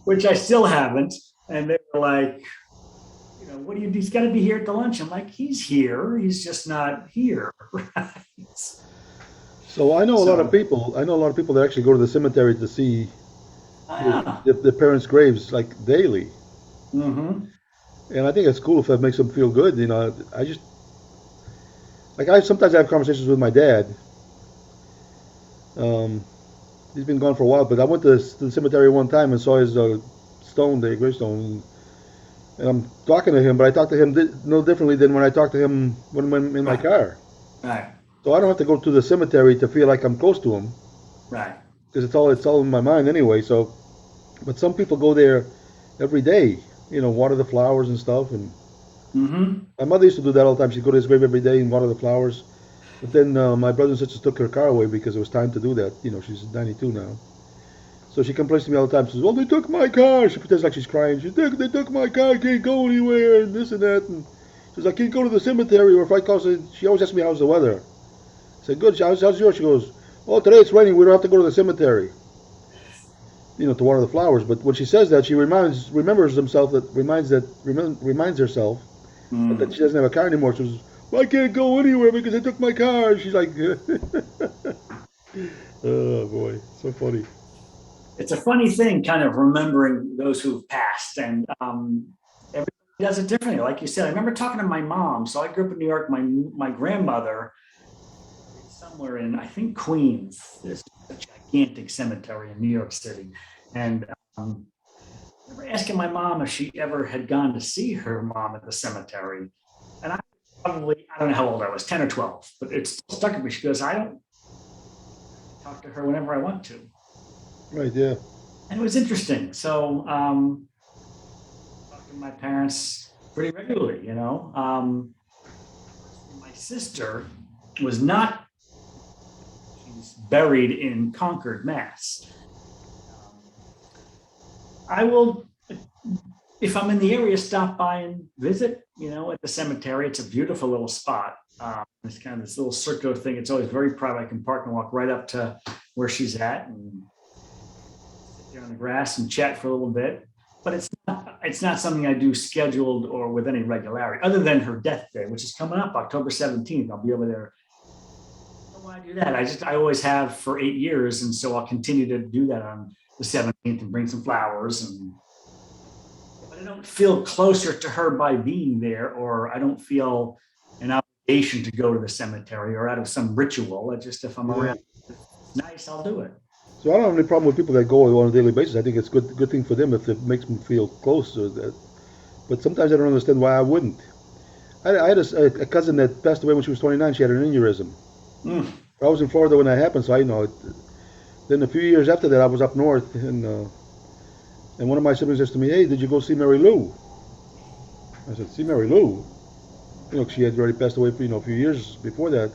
Speaker 1: which I still haven't. And they were like, what do you do? He's got to be here at the lunch. I'm like, he's here. He's just not here. Right?
Speaker 2: So I know a lot of people. I know a lot of people that actually go to the cemetery to see the parents' graves like daily.
Speaker 1: Mm-hmm.
Speaker 2: And I think it's cool if that makes them feel good. I sometimes have conversations with my dad. He's been gone for a while, but I went to the cemetery one time and saw his gravestone, and I'm talking to him, but I talk to him no differently than when I talk to him when I'm in my car.
Speaker 1: Right.
Speaker 2: So I don't have to go to the cemetery to feel like I'm close to him.
Speaker 1: Right.
Speaker 2: Because it's all in my mind anyway. So, but some people go there every day, water the flowers and stuff. And my mother used to do that all the time. She'd go to his grave every day and water the flowers. But then my brothers and sisters took her car away because it was time to do that. She's 92 now. So she complains to me all the time. She says, "Well, they took my car." She pretends like she's crying. They took my car. I can't go anywhere and this and that. And she says, "I can't go to the cemetery." Or if I call, she always asks me, "How's the weather?" I said, "Good. How's yours?" She goes, "Oh, today it's raining. We don't have to go to the cemetery, to water the flowers." But when she says that, she reminds herself that she doesn't have a car anymore. She says, "Well, I can't go anywhere because they took my car." She's like, "Oh boy, so funny."
Speaker 1: It's a funny thing, kind of remembering those who've passed, and everybody does it differently. Like you said, I remember talking to my mom. So I grew up in New York. My grandmother, somewhere in, I think, Queens, there's a gigantic cemetery in New York City, and I remember asking my mom if she ever had gone to see her mom at the cemetery, and I don't know how old I was, 10 or 12, but it still stuck with me. She goes, "I don't talk to her whenever I want to."
Speaker 2: Right, yeah.
Speaker 1: And it was interesting. So, talking to my parents pretty regularly, My sister was not, she's buried in Concord, Mass. I will, if I'm in the area, stop by and visit, at the cemetery. It's a beautiful little spot. It's kind of this little circular thing. It's always very private. I can park and walk right up to where she's at and on the grass and chat for a little bit, but it's not something I do scheduled or with any regularity, other than her death day, which is coming up October 17th. I'll be over there. I don't want to do that. I always have for 8 years, and so I'll continue to do that on the 17th and bring some flowers. But I don't feel closer to her by being there, or I don't feel an obligation to go to the cemetery or out of some ritual. If I'm around, it's nice, I'll do it.
Speaker 2: So I don't have any problem with people that go on a daily basis. I think it's a good thing for them if it makes them feel close to that. But sometimes I don't understand why I wouldn't. I had a cousin that passed away when she was 29. She had an aneurysm. I was in Florida when that happened, so I know it. Then a few years after that, I was up north, and one of my siblings says to me, "Hey, did you go see Mary Lou?" I said, "See Mary Lou?" She had already passed away for a few years before that.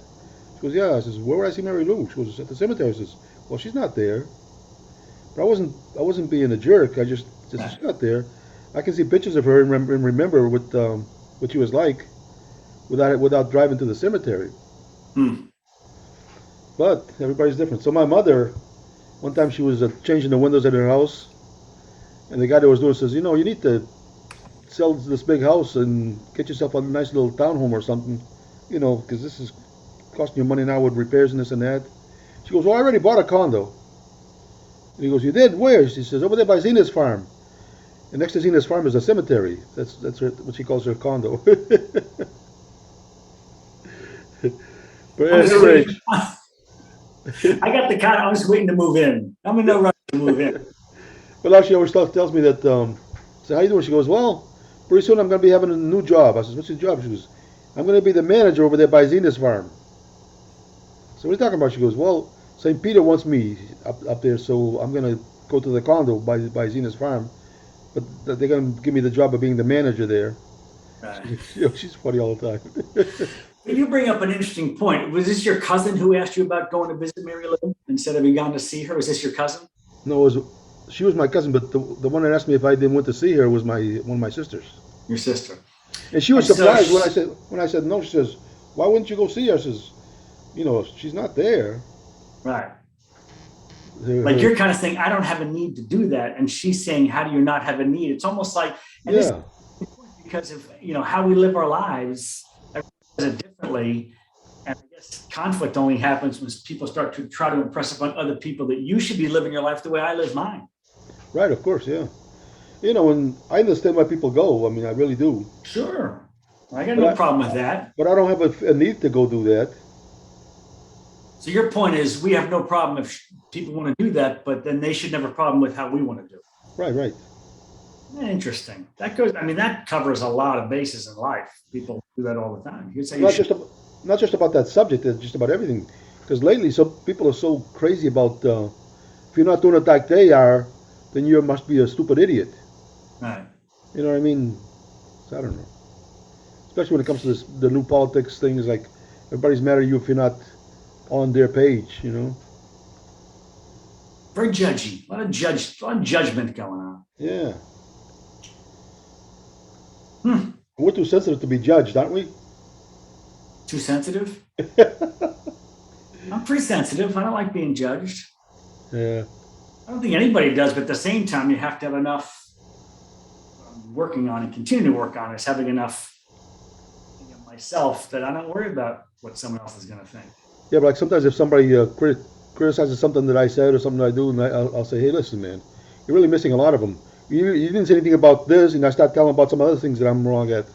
Speaker 2: She goes, "Yeah." I says, "Where would I see Mary Lou?" She goes, "At the cemetery." I says, "Well, she's not there." But I wasn't being a jerk. I just
Speaker 1: Right.
Speaker 2: got there. I can see pictures of her and remember what she was like without driving to the cemetery.
Speaker 1: Hmm.
Speaker 2: But everybody's different. So my mother, one time she was changing the windows at her house, and the guy that was doing it says, you need to sell this big house and get yourself a nice little townhome or something, because this is costing you money now with repairs and this and that. She goes, well, I already bought a condo. And he goes, you did? Where? She says, over there by Zena's farm. And next to Zena's farm is a cemetery. What she calls her condo. But
Speaker 1: I'm
Speaker 2: at
Speaker 1: just
Speaker 2: her
Speaker 1: waiting.
Speaker 2: age,
Speaker 1: I got the kind. I'm just waiting to move in. I'm in no rush to move in.
Speaker 2: but now she always tells me that, so how you doing? She goes, well, pretty soon I'm going to be having a new job. I says, what's your job? She goes, I'm going to be the manager over there by Zena's farm. So what are you talking about? She goes, well, St. Peter wants me up there, so I'm going to go to the condo by Zena's farm. But they're going to give me the job of being the manager there.
Speaker 1: Right.
Speaker 2: She's funny all the time.
Speaker 1: But you bring up an interesting point. Was this your cousin who asked you about going to visit Mary Lou instead of you gone to see her? Was this your cousin?
Speaker 2: No, she was my cousin, but the one that asked me if I didn't want to see her was one of my sisters.
Speaker 1: Your sister.
Speaker 2: And she was
Speaker 1: And so,
Speaker 2: surprised when I said no. She says, "Why wouldn't you go see her?" I says, she's not there.
Speaker 1: right.
Speaker 2: Her,
Speaker 1: Like
Speaker 2: her,
Speaker 1: you're kind of saying, I don't have a need to do that. And she's saying, how do you not have a need? It's almost like, and this is
Speaker 2: yeah,
Speaker 1: because of, how we live our lives, everyone does it differently. And I guess conflict only happens when people start to try to impress upon other people that you should be living your life the way I live mine.
Speaker 2: right, of course, yeah. And I understand why people go. I mean, I really do.
Speaker 1: Sure. I got
Speaker 2: But
Speaker 1: no
Speaker 2: I
Speaker 1: problem with that.
Speaker 2: but I don't have a need to go do that.
Speaker 1: So your point is we have no problem if people want to do that, but then they should have a problem with how we want to do
Speaker 2: Right, right.
Speaker 1: it. Interesting. That goes, I mean, that covers a lot of bases in life. People do that all the time. You'd say you
Speaker 2: Not
Speaker 1: should.
Speaker 2: just ab- not just about that subject. It's just about everything. Because lately, some people are so crazy about if you're not doing it like they are, then you must be a stupid idiot.
Speaker 1: Right.
Speaker 2: You know what I mean? So I don't know. Especially when it comes to the new politics things, like everybody's mad at you if you're not on their page.
Speaker 1: Very judgy. A lot of judgment going on.
Speaker 2: Yeah.
Speaker 1: Hmm.
Speaker 2: We're too sensitive to be judged, aren't we?
Speaker 1: Too sensitive? I'm pretty sensitive. I don't like being judged.
Speaker 2: Yeah.
Speaker 1: I don't think anybody does, but at the same time, you have to have enough working on and continue to work on is having enough myself that I don't worry about what someone else is going to think.
Speaker 2: Yeah, but like sometimes if somebody criticizes something that I said or something that I do, and I'll say, hey, listen, man, you're really missing a lot of them. You didn't say anything about this, and I start telling them about some other things that I'm wrong at.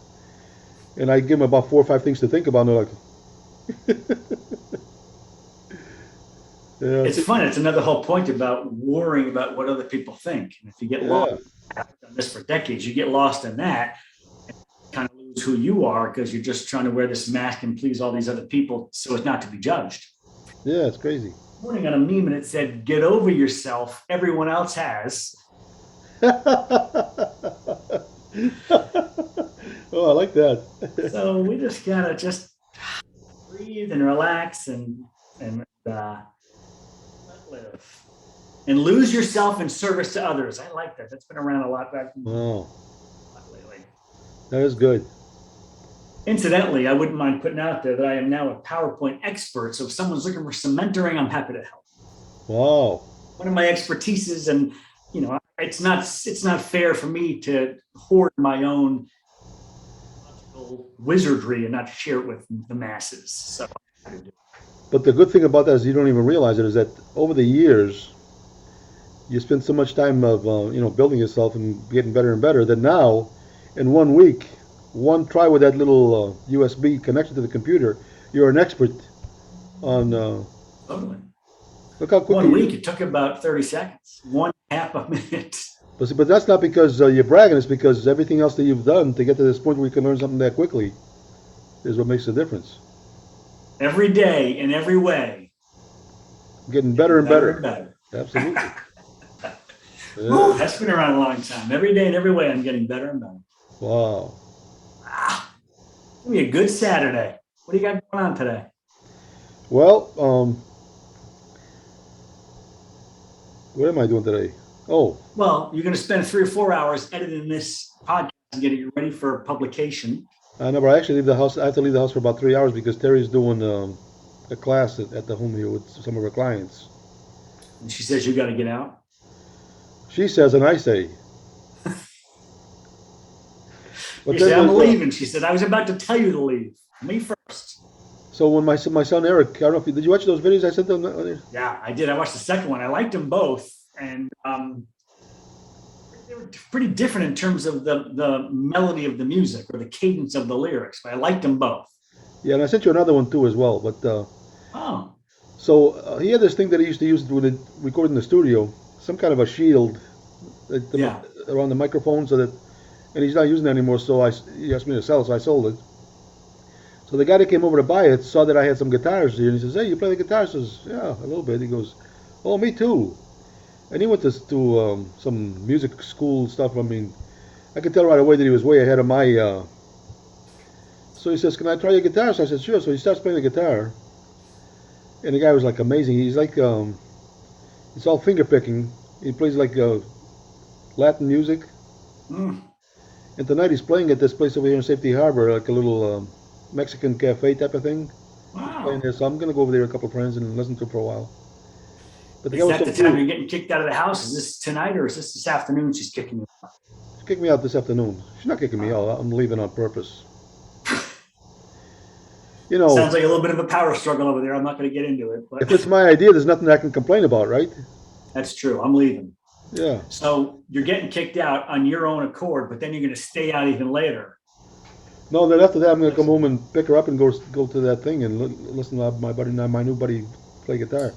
Speaker 2: And I give them about 4 or 5 things to think about, and they're like, yeah,
Speaker 1: It's fun. It's another whole point about worrying about what other people think. And if you get lost,
Speaker 2: yeah,
Speaker 1: I've done this for decades, you get lost in that and kind of lose who you are because you're just trying to wear this mask and please all these other people so as not to be judged.
Speaker 2: yeah, it's crazy.
Speaker 1: Morning on a meme and it said, get over yourself. Everyone else has.
Speaker 2: Oh, I like that.
Speaker 1: So we just gotta just breathe and relax and live and lose yourself in service to others. I like that. That's been around a lot back
Speaker 2: Oh,
Speaker 1: lately.
Speaker 2: that is good.
Speaker 1: Incidentally, I wouldn't mind putting out there that I am now a PowerPoint expert. So if someone's looking for some mentoring, I'm happy to help.
Speaker 2: Wow.
Speaker 1: One of my expertises, and it's not fair for me to hoard my own wizardry and not share it with the masses. So
Speaker 2: But the good thing about that is you don't even realize it is that over the years you spend so much time of building yourself and getting better and better that now in 1 week, one try with that little USB connection to the computer, you're an expert on.
Speaker 1: totally.
Speaker 2: Look how quickly.
Speaker 1: 1 week, it took about 30 seconds, one half a minute.
Speaker 2: But that's not because you're bragging. It's because everything else that you've done to get to this point where you can learn something that quickly is what makes the difference.
Speaker 1: Every day, in every way,
Speaker 2: Getting better and
Speaker 1: better and
Speaker 2: better.
Speaker 1: better.
Speaker 2: Absolutely.
Speaker 1: Woo,
Speaker 2: Yeah.
Speaker 1: that's been around a long time. Every day, in every way, I'm getting better and better.
Speaker 2: Wow.
Speaker 1: It's gonna be a good Saturday. What do you got going on today?
Speaker 2: Well, What am I doing today? Oh,
Speaker 1: Well, you're going to spend 3 or 4 hours editing this podcast and getting it ready for publication.
Speaker 2: I know, but I actually leave the house. I have to leave the house for about 3 hours because Terry's doing a class at the home here with some of her clients.
Speaker 1: And she says you got to get out.
Speaker 2: She says, and I say. But
Speaker 1: You
Speaker 2: then
Speaker 1: say, I'm
Speaker 2: there's
Speaker 1: leaving. She said, I was about to tell you to leave. Me first.
Speaker 2: so when my son Eric, I don't know if did you watch those videos I sent them?
Speaker 1: Yeah, I did. I watched the second one. I liked them both. And they were pretty different in terms of the melody of the music or the cadence of the lyrics, but I liked them both.
Speaker 2: Yeah, and I sent you another one too as well. But
Speaker 1: Oh,
Speaker 2: he had this thing that he used to use when he recorded in the studio, some kind of a shield
Speaker 1: yeah.
Speaker 2: around the microphone, so that, and he's not using it anymore. So he asked me to sell it, so I sold it. So the guy that came over to buy it saw that I had some guitars here, and he says, "Hey, you play the guitar?" I says, "Yeah, a little bit." He goes, "Oh, me too." And he went to some music school stuff. I mean, I could tell right away that he was way ahead of my. So he says, "Can I try your guitar?" So I said, "Sure." So he starts playing the guitar, and the guy was like amazing. He's like, it's all finger picking. He plays like Latin music.
Speaker 1: Mm,
Speaker 2: And tonight he's playing at this place over here in Safety Harbor, like a little Mexican cafe type of thing. He's playing
Speaker 1: wow.
Speaker 2: there, so I'm gonna go over there with a couple of friends and listen to it for a while. But the guy
Speaker 1: Is
Speaker 2: was
Speaker 1: that
Speaker 2: so
Speaker 1: the time
Speaker 2: cool.
Speaker 1: you're getting kicked out of the house? Is this tonight or is this afternoon she's kicking you
Speaker 2: She kicked me out this afternoon. She's not kicking me
Speaker 1: out?
Speaker 2: out. I'm leaving on purpose. You know,
Speaker 1: Sounds like a little bit of a power struggle over there. I'm not going to get into it, but
Speaker 2: if it's my idea, there's nothing I can complain about, right?
Speaker 1: that's true. I'm leaving.
Speaker 2: Yeah.
Speaker 1: So you're getting kicked out on your own accord, but then you're going to stay out even later.
Speaker 2: No, then after that, I'm gonna come
Speaker 1: Listen.
Speaker 2: home and pick her up and go to that thing and listen to my new buddy play guitar.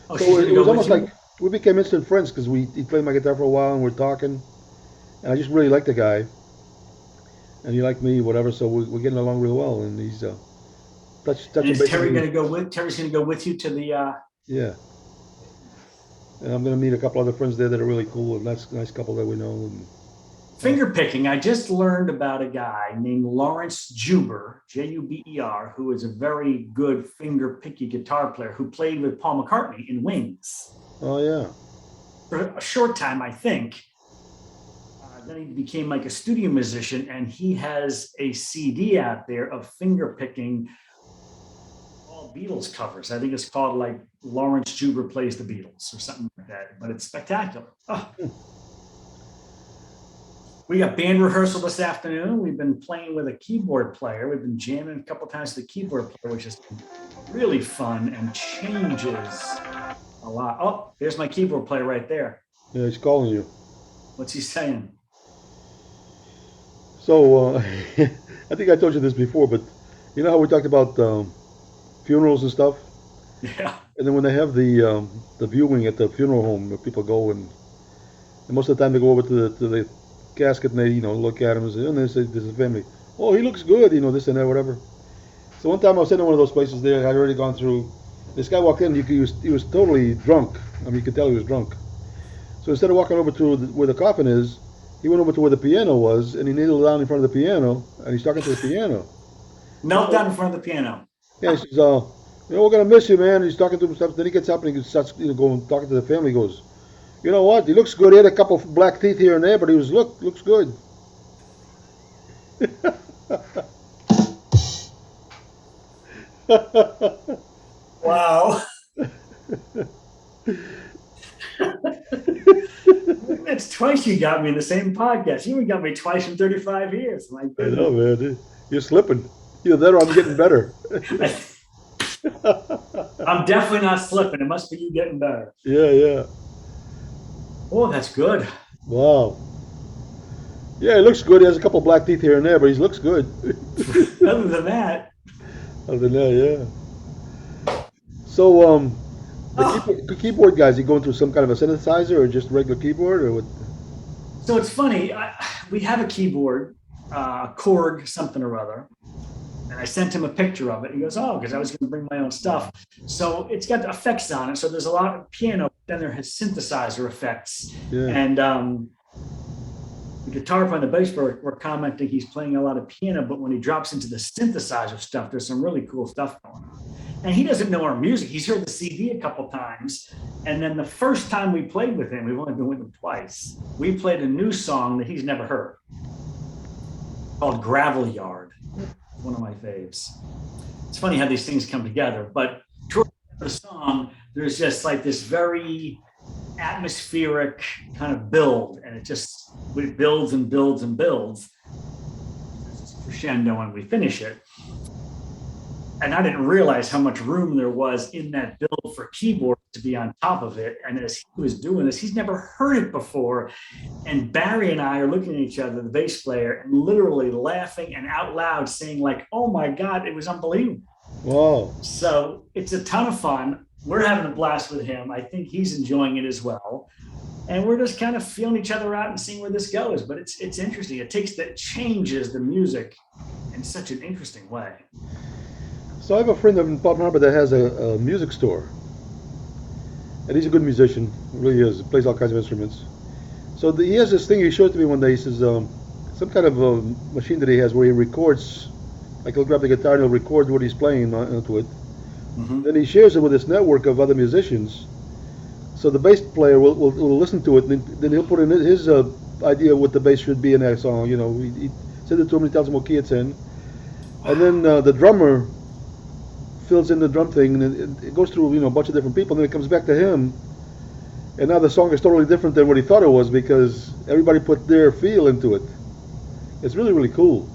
Speaker 1: Oh, she's
Speaker 2: So
Speaker 1: going
Speaker 2: it
Speaker 1: to
Speaker 2: was
Speaker 1: go with
Speaker 2: almost like
Speaker 1: you?
Speaker 2: we became instant friends because he played my guitar for a while and we're talking, and I just really liked the guy, and he liked me, whatever. So we're getting along real well, and he's
Speaker 1: And
Speaker 2: touching
Speaker 1: is
Speaker 2: base with
Speaker 1: Terry
Speaker 2: me.
Speaker 1: going to go with? Terry's going to go with you to the.
Speaker 2: Yeah, and I'm gonna meet a couple other friends there that are really cool, and nice couple that we know. And uh,
Speaker 1: Finger picking. I just learned about a guy named Lawrence Juber, Juber, who is a very good finger picky guitar player who played with Paul McCartney in Wings
Speaker 2: oh yeah,
Speaker 1: for a short time, I think. Then he became like a studio musician, and he has a CD out there of finger picking all Beatles covers. I think it's called like Lawrence Juber Plays the Beatles or something like that, but it's spectacular. Oh, we got band rehearsal this afternoon. We've been playing with a keyboard player. We've been jamming a couple times with the keyboard player, which has been really fun and changes a lot. Oh, there's my keyboard player right there.
Speaker 2: yeah, he's calling you.
Speaker 1: What's he saying?
Speaker 2: So I think I told you this before, but you know how we talked about funerals and stuff,
Speaker 1: Yeah.
Speaker 2: and then when they have the viewing at the funeral home, where people go and most of the time they go over to the casket and they look at him and say, and they say this is family. Oh, he looks good, this and that, whatever. So one time I was sitting in one of those places there. I had already gone through. This guy walked in. He was totally drunk. I mean, you could tell he was drunk. So instead of walking over to where the coffin is, he went over to where the piano was, and he kneeled down in front of the piano, and he's talking to the piano.
Speaker 1: Melt down in front of the piano.
Speaker 2: Yeah, he says, we're gonna miss you, man. And he's talking to him stuff. Then he gets up and he starts, going talking to the family. He goes, you know what? He looks good. He had a couple of black teeth here and there, but he looks good.
Speaker 1: Wow. That's twice you got me in the same podcast. You even got me twice in 35 years. My
Speaker 2: I
Speaker 1: goodness.
Speaker 2: know, man. You're slipping. Either that or I'm getting better.
Speaker 1: I'm definitely not slipping. It must be you getting better.
Speaker 2: Yeah, yeah.
Speaker 1: Oh, that's good.
Speaker 2: Wow. Yeah, he looks good. He has a couple black teeth here and there, but he looks good.
Speaker 1: Other than that,
Speaker 2: Other than that, yeah. So,
Speaker 1: oh,
Speaker 2: the keyboard guys, you going through some kind of a synthesizer or just regular keyboard or what?
Speaker 1: so it's funny. We have a keyboard, Korg something or other, and I sent him a picture of it. He goes, "Oh, because I was going to bring my own stuff." So it's got effects on it. So there's a lot of piano. Then there has synthesizer effects,
Speaker 2: Yeah.
Speaker 1: and the guitar player and the bass player were commenting he's playing a lot of piano, but when he drops into the synthesizer stuff, there's some really cool stuff going on. And he doesn't know our music. He's heard the CD a couple times. And then the first time we played with him, we've only been with him twice. We played a new song that he's never heard called Gravel Yard. One of my faves. It's funny how these things come together, but towards the song, there's just like this very atmospheric kind of build, and it builds and builds and builds. There's this crescendo, and we finish it. And I didn't realize how much room there was in that build for keyboard to be on top of it. And as he was doing this, he's never heard it before. And Barry and I are looking at each other, the bass player, and literally laughing and out loud saying like, oh my God, it was unbelievable.
Speaker 2: Wow.
Speaker 1: So it's a ton of fun. We're having a blast with him. I think he's enjoying it as well. And we're just kind of feeling each other out and seeing where this goes. But it's interesting. It changes the music in such an interesting way.
Speaker 2: So I have a friend in Palm Harbor that has a music store, and he's a good musician. Really is. He plays all kinds of instruments. So he has this thing he showed to me one day. He says some kind of machine that he has where he records. Like he'll grab the guitar and he'll record what he's playing onto it.
Speaker 1: Mm-hmm.
Speaker 2: Then he shares it with this network of other musicians. So the bass player will listen to it, and then he'll put in his idea of what the bass should be in that song. You know, he sends it to him, he tells him what key it's in, and then the drummer fills in the drum thing, and it goes through a bunch of different people, and then it comes back to him, and now the song is totally different than what he thought it was because everybody put their feel into it. It's really, really cool.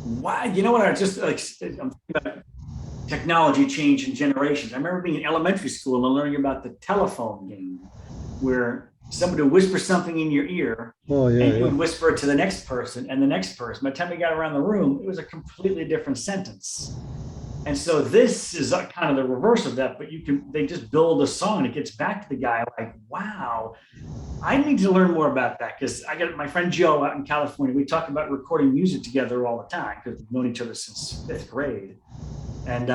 Speaker 1: Wow, you know what? I'm thinking about technology change in generations. I remember being in elementary school and learning about the telephone game, where somebody would whisper something in your ear, and you would whisper it to the next person and the next person. By the time we got around the room, it was a completely different sentence. And so this is kind of the reverse of that, but they just build a song and it gets back to the guy like, wow, I need to learn more about that because I got my friend Joe out in California. We talk about recording music together all the time because we've known each other since 5th grade. And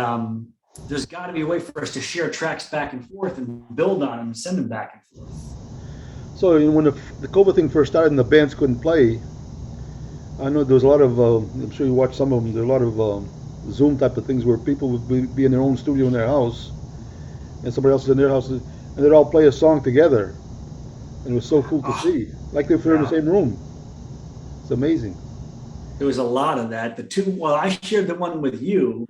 Speaker 1: there's got to be a way for us to share tracks back and forth and build on them and send them back and forth.
Speaker 2: So when the COVID thing first started and the bands couldn't play, I know there was a lot of, I'm sure you watched some of them, there were a lot of Zoom type of things where people would be in their own studio in their house and somebody else is in their house and they'd all play a song together. And it was so cool to see. Like if they're in the same room. It's amazing.
Speaker 1: There was a lot of that. I shared the one with you,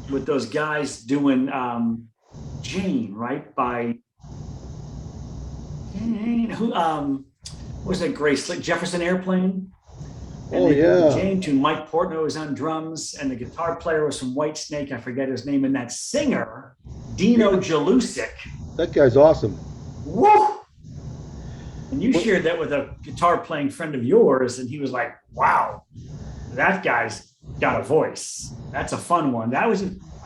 Speaker 1: with those guys doing Jane, right? By who was that Grace? Like Jefferson Airplane? And they did the Jane tune. Mike Portnoy was on drums, and the guitar player was from Whitesnake. I forget his name. And that singer, Dino Jalusic.
Speaker 2: That guy's awesome.
Speaker 1: Woo! And you shared that with a guitar playing friend of yours, and he was like, wow, that guy's got a voice. That's a fun one. I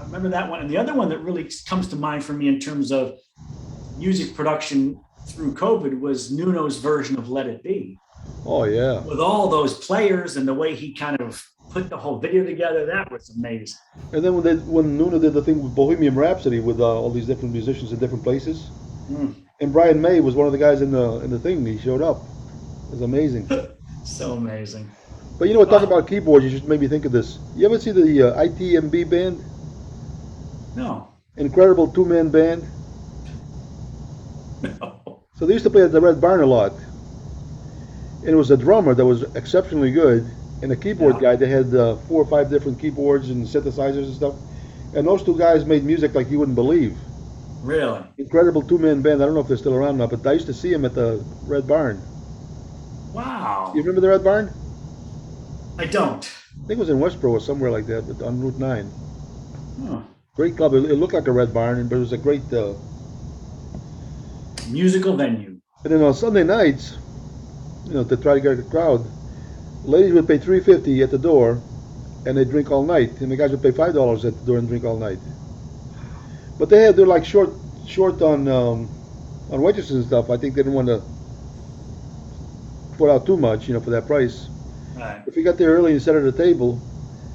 Speaker 1: remember that one. And the other one that really comes to mind for me in terms of music production through COVID was Nuno's version of Let It Be.
Speaker 2: Oh, yeah.
Speaker 1: With all those players and the way he kind of put the whole video together, that was amazing.
Speaker 2: And then when Nuno did the thing with Bohemian Rhapsody with all these different musicians in different places, and Brian May was one of the guys in the thing. He showed up. It was amazing.
Speaker 1: So amazing.
Speaker 2: But you know what? Talking about keyboards, you just made me think of this. You ever see the ITMB band?
Speaker 1: No.
Speaker 2: Incredible two-man band.
Speaker 1: No.
Speaker 2: So they used to play at the Red Barn a lot. And it was a drummer that was exceptionally good, and a keyboard guy that had 4 or 5 different keyboards and synthesizers and stuff. And those two guys made music like you wouldn't believe.
Speaker 1: Really?
Speaker 2: Incredible two-man band. I don't know if they're still around now, but I used to see them at the Red Barn.
Speaker 1: Wow.
Speaker 2: You remember the Red Barn?
Speaker 1: I don't.
Speaker 2: I think it was in Westboro or somewhere like that, but on Route 9.
Speaker 1: Huh.
Speaker 2: Great club. It looked like a Red Barn, but it was a great
Speaker 1: musical venue.
Speaker 2: And then on Sunday nights, to try to get a crowd, ladies would pay $3.50 at the door, and they drink all night, and the guys would pay $5 at the door and drink all night. But they're like short on waitresses and stuff. I think they didn't want to put out too much, for that price.
Speaker 1: Right.
Speaker 2: If you got there early and sat at a table,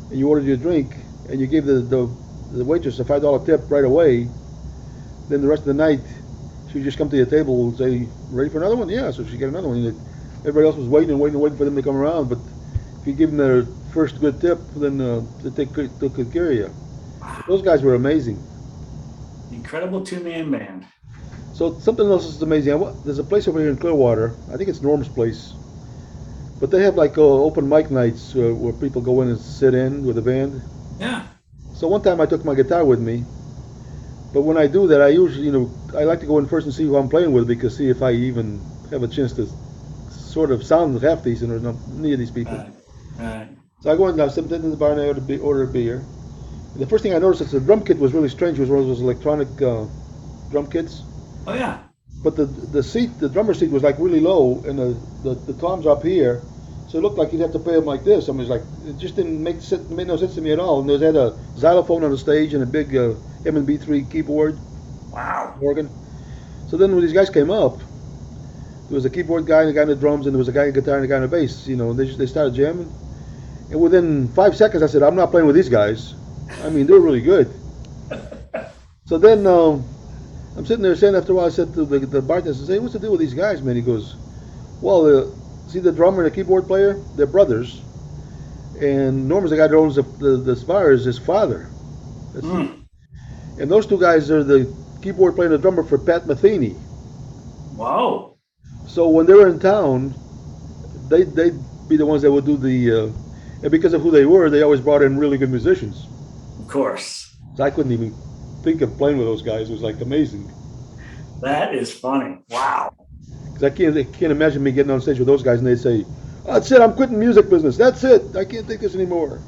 Speaker 2: and you ordered your drink, and you gave the waitress a $5 tip right away, then the rest of the night she would just come to your table and say, "Ready for another one?" Yeah, so she get another one. Everybody else was waiting for them to come around. But if you give them their first good tip, then they took good care of you. Those guys were amazing.
Speaker 1: Incredible two-man band.
Speaker 2: So something else is amazing. There's a place over here in Clearwater. I think it's Norm's place, but they have like open mic nights where people go in and sit in with the band.
Speaker 1: Yeah.
Speaker 2: So one time I took my guitar with me, but when I do that, I usually, I like to go in first and see who I'm playing with because see if I even have a chance to sort of sound half decent or not, any of these people.
Speaker 1: Right. Right.
Speaker 2: So I go in, I sit in the bar and I order a beer. And the first thing I noticed is the drum kit was really strange. It was one of those electronic drum kits.
Speaker 1: Oh yeah.
Speaker 2: But the drummer seat was like really low, and the toms up here, so it looked like you'd have to play them like this. I mean, it just didn't made no sense to me at all. And they had a xylophone on the stage and a big M&B3 keyboard
Speaker 1: Wow.
Speaker 2: organ. So then when these guys came up, there was a keyboard guy and a guy on the drums, and there was a guy on the guitar and a guy on the bass. And they started jamming. And within 5 seconds, I said, I'm not playing with these guys. I mean, they're really good. So then I'm sitting there saying after a while, I said to the bartender, I said, hey, what's the deal with these guys, man? He goes, well, see the drummer and the keyboard player? They're brothers. And Norman's the guy that owns the bar is his father.
Speaker 1: Mm.
Speaker 2: And those two guys are the keyboard player and the drummer for Pat Metheny.
Speaker 1: Whoa.
Speaker 2: So when they were in town, they'd be the ones that would do and because of who they were, they always brought in really good musicians.
Speaker 1: Of course.
Speaker 2: So I couldn't even think of playing with those guys. It was like amazing.
Speaker 1: That is funny. Wow.
Speaker 2: Because I can't imagine me getting on stage with those guys and they'd say, that's it, I'm quitting music business. That's it. I can't take this anymore.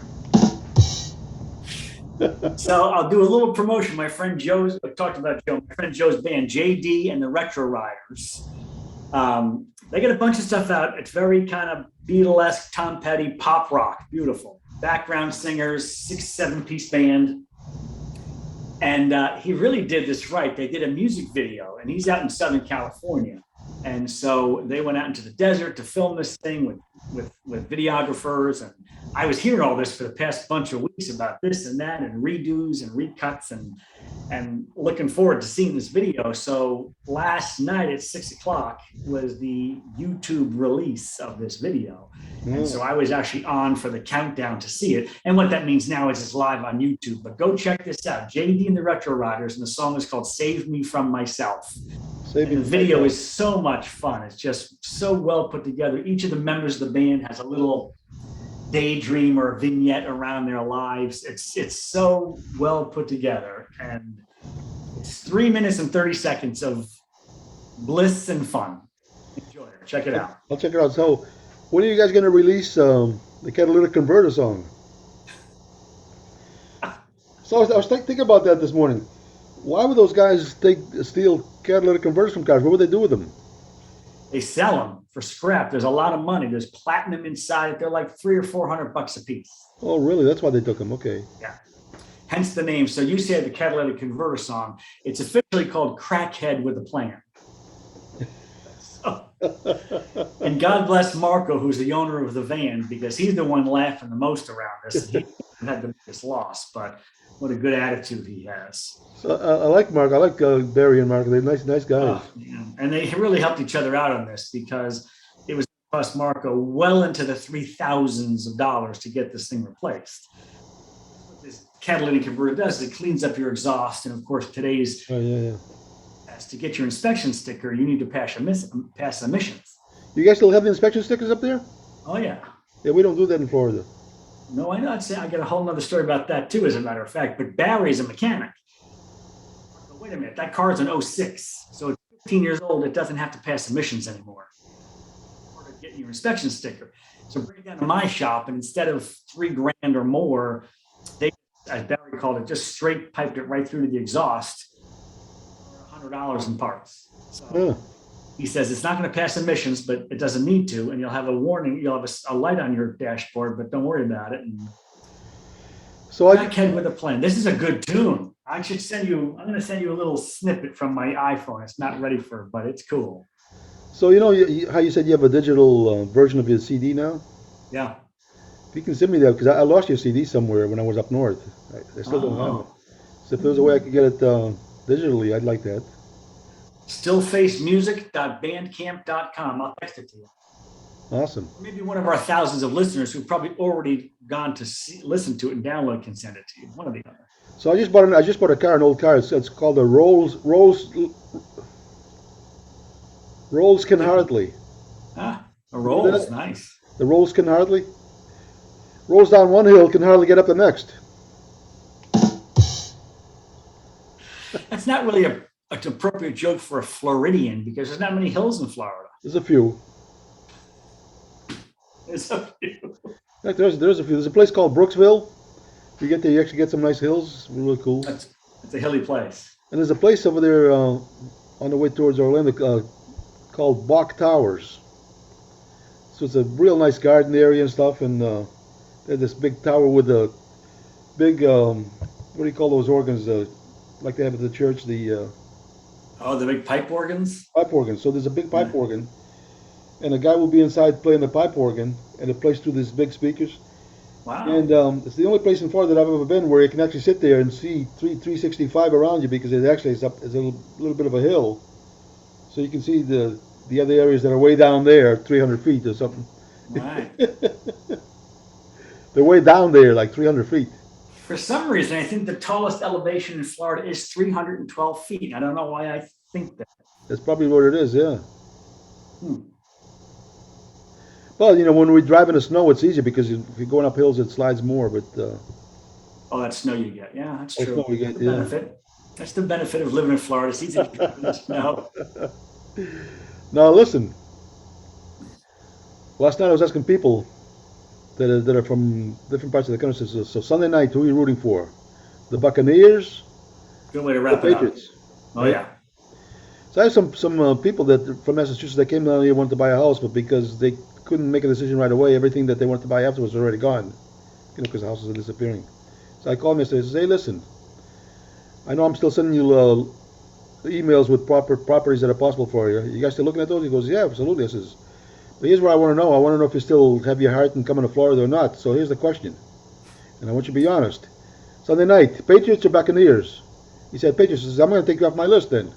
Speaker 1: So I'll do a little promotion. My friend Joe's I talked about Joe. My friend Joe's band, JD and the Retro Riders. They get a bunch of stuff out. It's very kind of Beatlesque, Tom Petty, pop rock. Beautiful. Background singers, 6, 7 piece band. And he really did this right. They did a music video, and he's out in Southern California. And so they went out into the desert to film this thing with videographers. And I was hearing all this for the past bunch of weeks about this and that and redos and recuts and looking forward to seeing this video. So last night at 6 o'clock was the YouTube release of this video. And so I was actually on for the countdown to see it. And what that means now is it's live on YouTube. But go check this out. JD and the Retro Riders, and the song is called Save Me From Myself. And the video is so much fun. It's just so well put together. Each of the members of the band has a little daydream or vignette around their lives. It's so well put together. And it's 3 minutes and 30 seconds of bliss and fun. Enjoy it. Check it out.
Speaker 2: I'll check it out. So, when are you guys going to release the Catalytic Converter song? So I was thinking about that this morning. Why would those guys steal catalytic converters from cars? What would they do with them?
Speaker 1: They sell them for scrap. There's a lot of money. There's platinum inside it. They're like $300 or $400 a piece.
Speaker 2: Oh, really? That's why they took them. Okay.
Speaker 1: Yeah. Hence the name. So you said the catalytic converter song. It's officially called Crackhead with a Plan. So, and God bless Marco, who's the owner of the van, because he's the one laughing the most around this. He had the biggest loss, but what a good attitude he has.
Speaker 2: So, I like Mark. I like Barry and Mark. They're nice guys.
Speaker 1: Yeah. And they really helped each other out on this because it was cost Marco well into the $3,000s to get this thing replaced. What this catalytic converter does is it cleans up your exhaust, and of course today's to get your inspection sticker, you need to pass emissions.
Speaker 2: You guys still have the inspection stickers up there?
Speaker 1: Oh yeah.
Speaker 2: Yeah, we don't do that in Florida.
Speaker 1: No, I know. I got a whole nother story about that too, as a matter of fact. But Barry's a mechanic. But wait a minute, that car's an '06, so it's 15 years old. It doesn't have to pass emissions anymore. Or to get your inspection sticker. So bring it down to my shop, and instead of $3,000 or more, they, as Barry called it, just straight piped it right through to the exhaust for $100 in parts. So he says it's not going to pass emissions, but it doesn't need to, and you'll have a warning. You'll have a light on your dashboard, but don't worry about it. And so Crackhead with a Plan. This is a good tune. I'm going to send you a little snippet from my iPhone. It's not ready for, but it's cool.
Speaker 2: So how you said you have a digital version of your CD now?
Speaker 1: Yeah.
Speaker 2: If you can send me that, because I lost your CD somewhere when I was up north. I still don't have it. So if there's a way I could get it digitally, I'd like that.
Speaker 1: Stillfacemusic.bandcamp.com. I'll text it to you.
Speaker 2: Awesome.
Speaker 1: Maybe one of our thousands of listeners who've probably already gone to listen to it and download can send it to you. One or the other.
Speaker 2: So I just bought a car, an old car. It's called a Rolls Can Hardly.
Speaker 1: Ah, a
Speaker 2: Remember
Speaker 1: rolls,
Speaker 2: that?
Speaker 1: nice.
Speaker 2: The Rolls Can Hardly. Rolls down one hill, can hardly get up the next.
Speaker 1: That's not really an appropriate joke for a Floridian because there's not many hills in Florida.
Speaker 2: There's a few.
Speaker 1: There's a few.
Speaker 2: Like there's a few. There's a place called Brooksville. You get there, you actually get some nice hills. Really cool.
Speaker 1: It's a hilly place.
Speaker 2: And there's a place over there on the way towards Orlando called Bach Towers. So it's a real nice garden area and stuff. And they have this big tower with a big what do you call those organs? Like they have at the church, the
Speaker 1: Oh, the big pipe organs?
Speaker 2: pipe organ. So there's a big pipe
Speaker 1: Yeah.
Speaker 2: organ, and a guy will be inside playing the pipe organ, and it plays through these big speakers.
Speaker 1: Wow.
Speaker 2: And it's the only place in Florida that I've ever been where you can actually sit there and see 365 around you because it actually is up is a little bit of a hill, so you can see the other areas that are way down there, 300 feet or something.
Speaker 1: Right.
Speaker 2: They're way down there, like 300 feet.
Speaker 1: For some reason, I think the tallest elevation in Florida is 312 feet. I don't know why I think that.
Speaker 2: That's probably what it is, yeah.
Speaker 1: Hmm.
Speaker 2: Well, when we drive in the snow, it's easier because if you're going up hills, it slides more. But
Speaker 1: Oh, that snow you get. Yeah, that's
Speaker 2: that's
Speaker 1: true.
Speaker 2: what we get,
Speaker 1: The
Speaker 2: yeah.
Speaker 1: benefit. That's the benefit of living in Florida. It's easy to drive in the snow.
Speaker 2: Now listen, last night I was asking people that are from different parts of the country. So Sunday night, who are you rooting for? The Buccaneers,
Speaker 1: Good way to
Speaker 2: the
Speaker 1: wrap it up.
Speaker 2: Patriots?
Speaker 1: Oh, yeah.
Speaker 2: So I have some people that from Massachusetts that came down here wanted to buy a house, but because they couldn't make a decision right away, everything that they wanted to buy afterwards was already gone. Because the houses are disappearing. So I called him yesterday and said, "Hey, listen, I know I'm still sending you emails with properties that are possible for you. You guys still looking at those?" He goes, "Yeah, absolutely." I says, "But here's what I want to know. I want to know if you still have your heart in coming to Florida or not. So here's the question, and I want you to be honest. Sunday night, Patriots or Buccaneers?" He said, "Patriots." He says, "I'm going to take you off my list then.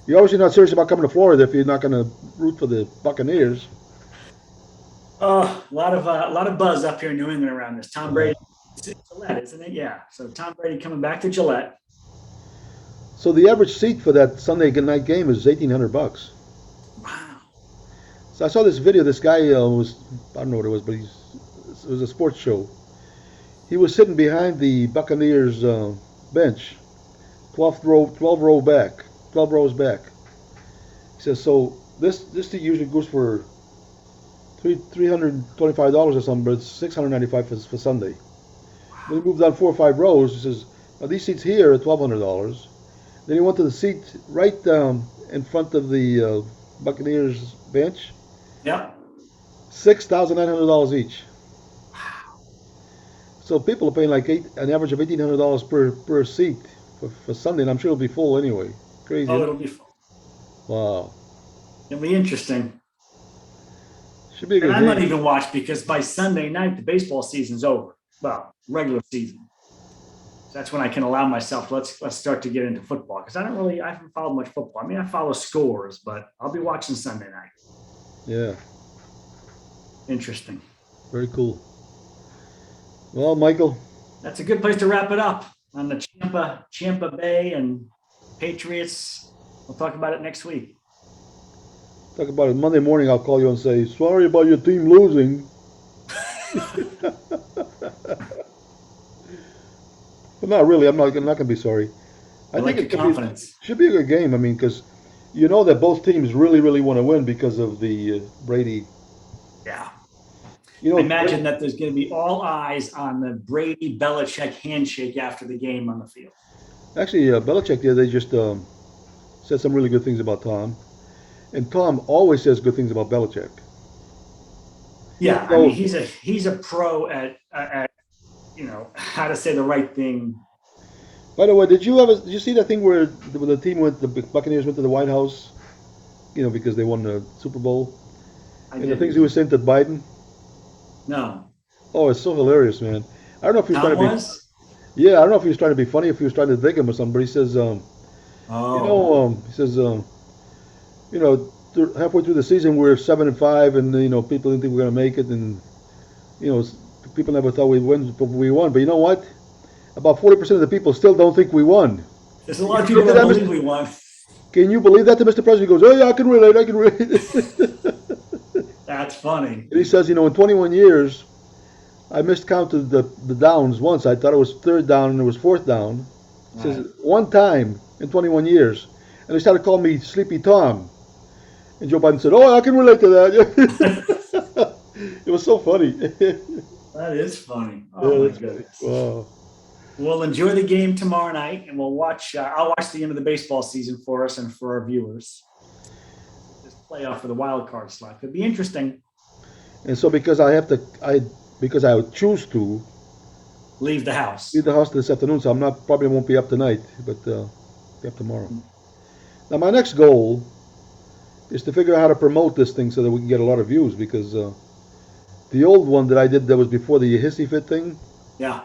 Speaker 2: You're obviously not serious about coming to Florida if you're not going to root for the Buccaneers."
Speaker 1: Oh, a lot of buzz up here in New England around this. Tom
Speaker 2: Uh,
Speaker 1: Brady, it's Gillette, isn't it? Yeah. So Tom Brady coming back to Gillette.
Speaker 2: so the average seat for that Sunday night game is $1,800.
Speaker 1: Wow.
Speaker 2: So I saw this video. This guy was, I don't know what it was, but it was a sports show. He was sitting behind the Buccaneers bench, 12 row back, 12 rows back. He says, so this seat usually goes for $325 or something, but it's $695 for Sunday. Then he moved down 4 or 5 rows. He says, now these seats here are $1,200. Then he went to the seat right in front of the Buccaneers bench,
Speaker 1: Yep.
Speaker 2: $6,900 each. So people are paying like an average of $1,800 per seat for Sunday, and I'm sure it'll be full anyway. Crazy,
Speaker 1: Oh,
Speaker 2: isn't
Speaker 1: it'll
Speaker 2: it?
Speaker 1: be fun.
Speaker 2: Wow,
Speaker 1: It'll be interesting.
Speaker 2: should be a
Speaker 1: And
Speaker 2: good
Speaker 1: I might
Speaker 2: game.
Speaker 1: even watch because by Sunday night, the baseball season's over. Well, regular season. So that's when I can allow myself, let's start to get into football. Because I haven't followed much football. I mean, I follow scores, but I'll be watching Sunday night.
Speaker 2: Yeah,
Speaker 1: Interesting.
Speaker 2: very cool. Well, Michael,
Speaker 1: That's a good place to wrap it up on the Champa Bay and Patriots. We'll talk about it next week.
Speaker 2: talk about it Monday morning. I'll call you and say sorry about your team losing. But not really. I'm not gonna be sorry.
Speaker 1: I
Speaker 2: I think
Speaker 1: like your
Speaker 2: it
Speaker 1: confidence.
Speaker 2: should be a good game. I mean, because you know that both teams really, really want to win because of the Brady.
Speaker 1: Yeah.
Speaker 2: You
Speaker 1: I
Speaker 2: know,
Speaker 1: imagine that there's going to be all eyes on the Brady Belichick handshake after the game on the field.
Speaker 2: actually, Belichick there they just said some really good things about Tom, and Tom always says good things about Belichick.
Speaker 1: Yeah, I mean
Speaker 2: So,
Speaker 1: he's a pro at how to say the right thing.
Speaker 2: by the way, did you see that thing where the team the Buccaneers went to the White House, because they won the Super Bowl,
Speaker 1: I
Speaker 2: and the things
Speaker 1: didn't.
Speaker 2: he was saying to Biden?
Speaker 1: No,
Speaker 2: Oh, it's so hilarious, man. I don't know if he was
Speaker 1: Tom
Speaker 2: trying to be,
Speaker 1: was.
Speaker 2: yeah, I don't know if he was trying to be funny, if he was trying to dig him or something, but he says,
Speaker 1: Oh,
Speaker 2: he says, you know, halfway through the season, we're 7-5, and people didn't think we are gonna make it, and you know, people never thought we'd win, but we won. But you know what? About 40% of the people still don't think we won.
Speaker 1: There's a lot of
Speaker 2: Can you
Speaker 1: people
Speaker 2: believe
Speaker 1: that
Speaker 2: that,
Speaker 1: believe
Speaker 2: Mr.
Speaker 1: we won.
Speaker 2: Can you believe that? To Mr. President, he goes, "Oh yeah, I can relate. I can relate."
Speaker 1: That's funny.
Speaker 2: And he says, in 21 years, I miscounted the downs once. I thought it was third down and it was fourth down. He
Speaker 1: Right.
Speaker 2: says one time in 21 years, and they started calling me Sleepy Tom. And Joe Biden said, "Oh, I can relate to that." It was so funny.
Speaker 1: That is funny. Oh
Speaker 2: Yeah,
Speaker 1: my
Speaker 2: that's funny.
Speaker 1: goodness.
Speaker 2: Wow.
Speaker 1: We'll enjoy the game tomorrow night, and we'll watch. I'll watch the end of the baseball season for us and for our viewers. This playoff for the wild card slot could be interesting.
Speaker 2: And so because I would choose to
Speaker 1: Leave the
Speaker 2: leave
Speaker 1: house.
Speaker 2: the house this afternoon, so I'm not probably won't be up tonight, but be up tomorrow. Now my next goal is to figure out how to promote this thing so that we can get a lot of views because the old one that I did that was before the Hissy Fit thing,
Speaker 1: Yeah,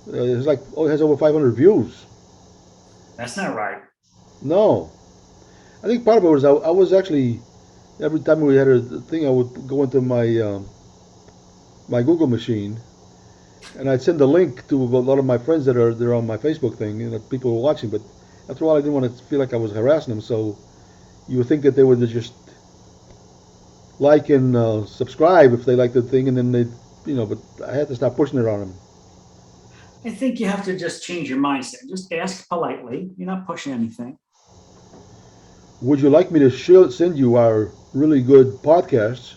Speaker 2: it has over 500 views.
Speaker 1: that's not right.
Speaker 2: No, I think part of it was I was actually every time we had a thing I would go into my Google machine and I'd send a link to a lot of my friends that are there on my Facebook thing, people were watching. But after a while, I didn't want to feel like I was harassing them, so you would think that they would just like and subscribe if they liked the thing, and then but I had to stop pushing it on them.
Speaker 1: I think you have to just change your mindset. Just ask politely. You're not pushing anything.
Speaker 2: Would you like me to send you our really good podcasts?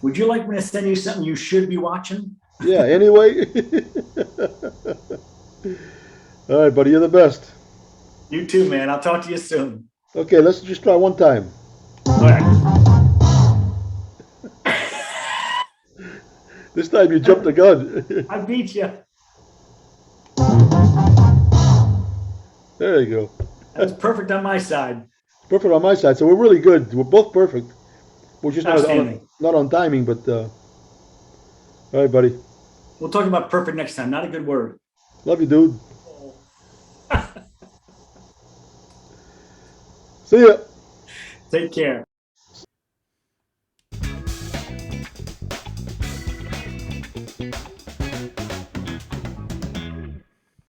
Speaker 1: Would you like me to send you something you should be watching?
Speaker 2: Yeah, anyway. All right, buddy, you're the best.
Speaker 1: You too, man. I'll talk to you soon.
Speaker 2: Okay, let's just try one time.
Speaker 1: All right.
Speaker 2: This time you jumped the gun.
Speaker 1: I beat you.
Speaker 2: There you go.
Speaker 1: That was perfect on my side.
Speaker 2: Perfect on my side, so we're really good. We're both perfect. We're just
Speaker 1: Outstanding.
Speaker 2: not on timing, but all right, buddy.
Speaker 1: We'll talk about perfect next time. Not a good word.
Speaker 2: Love you, dude. See ya.
Speaker 1: Take care.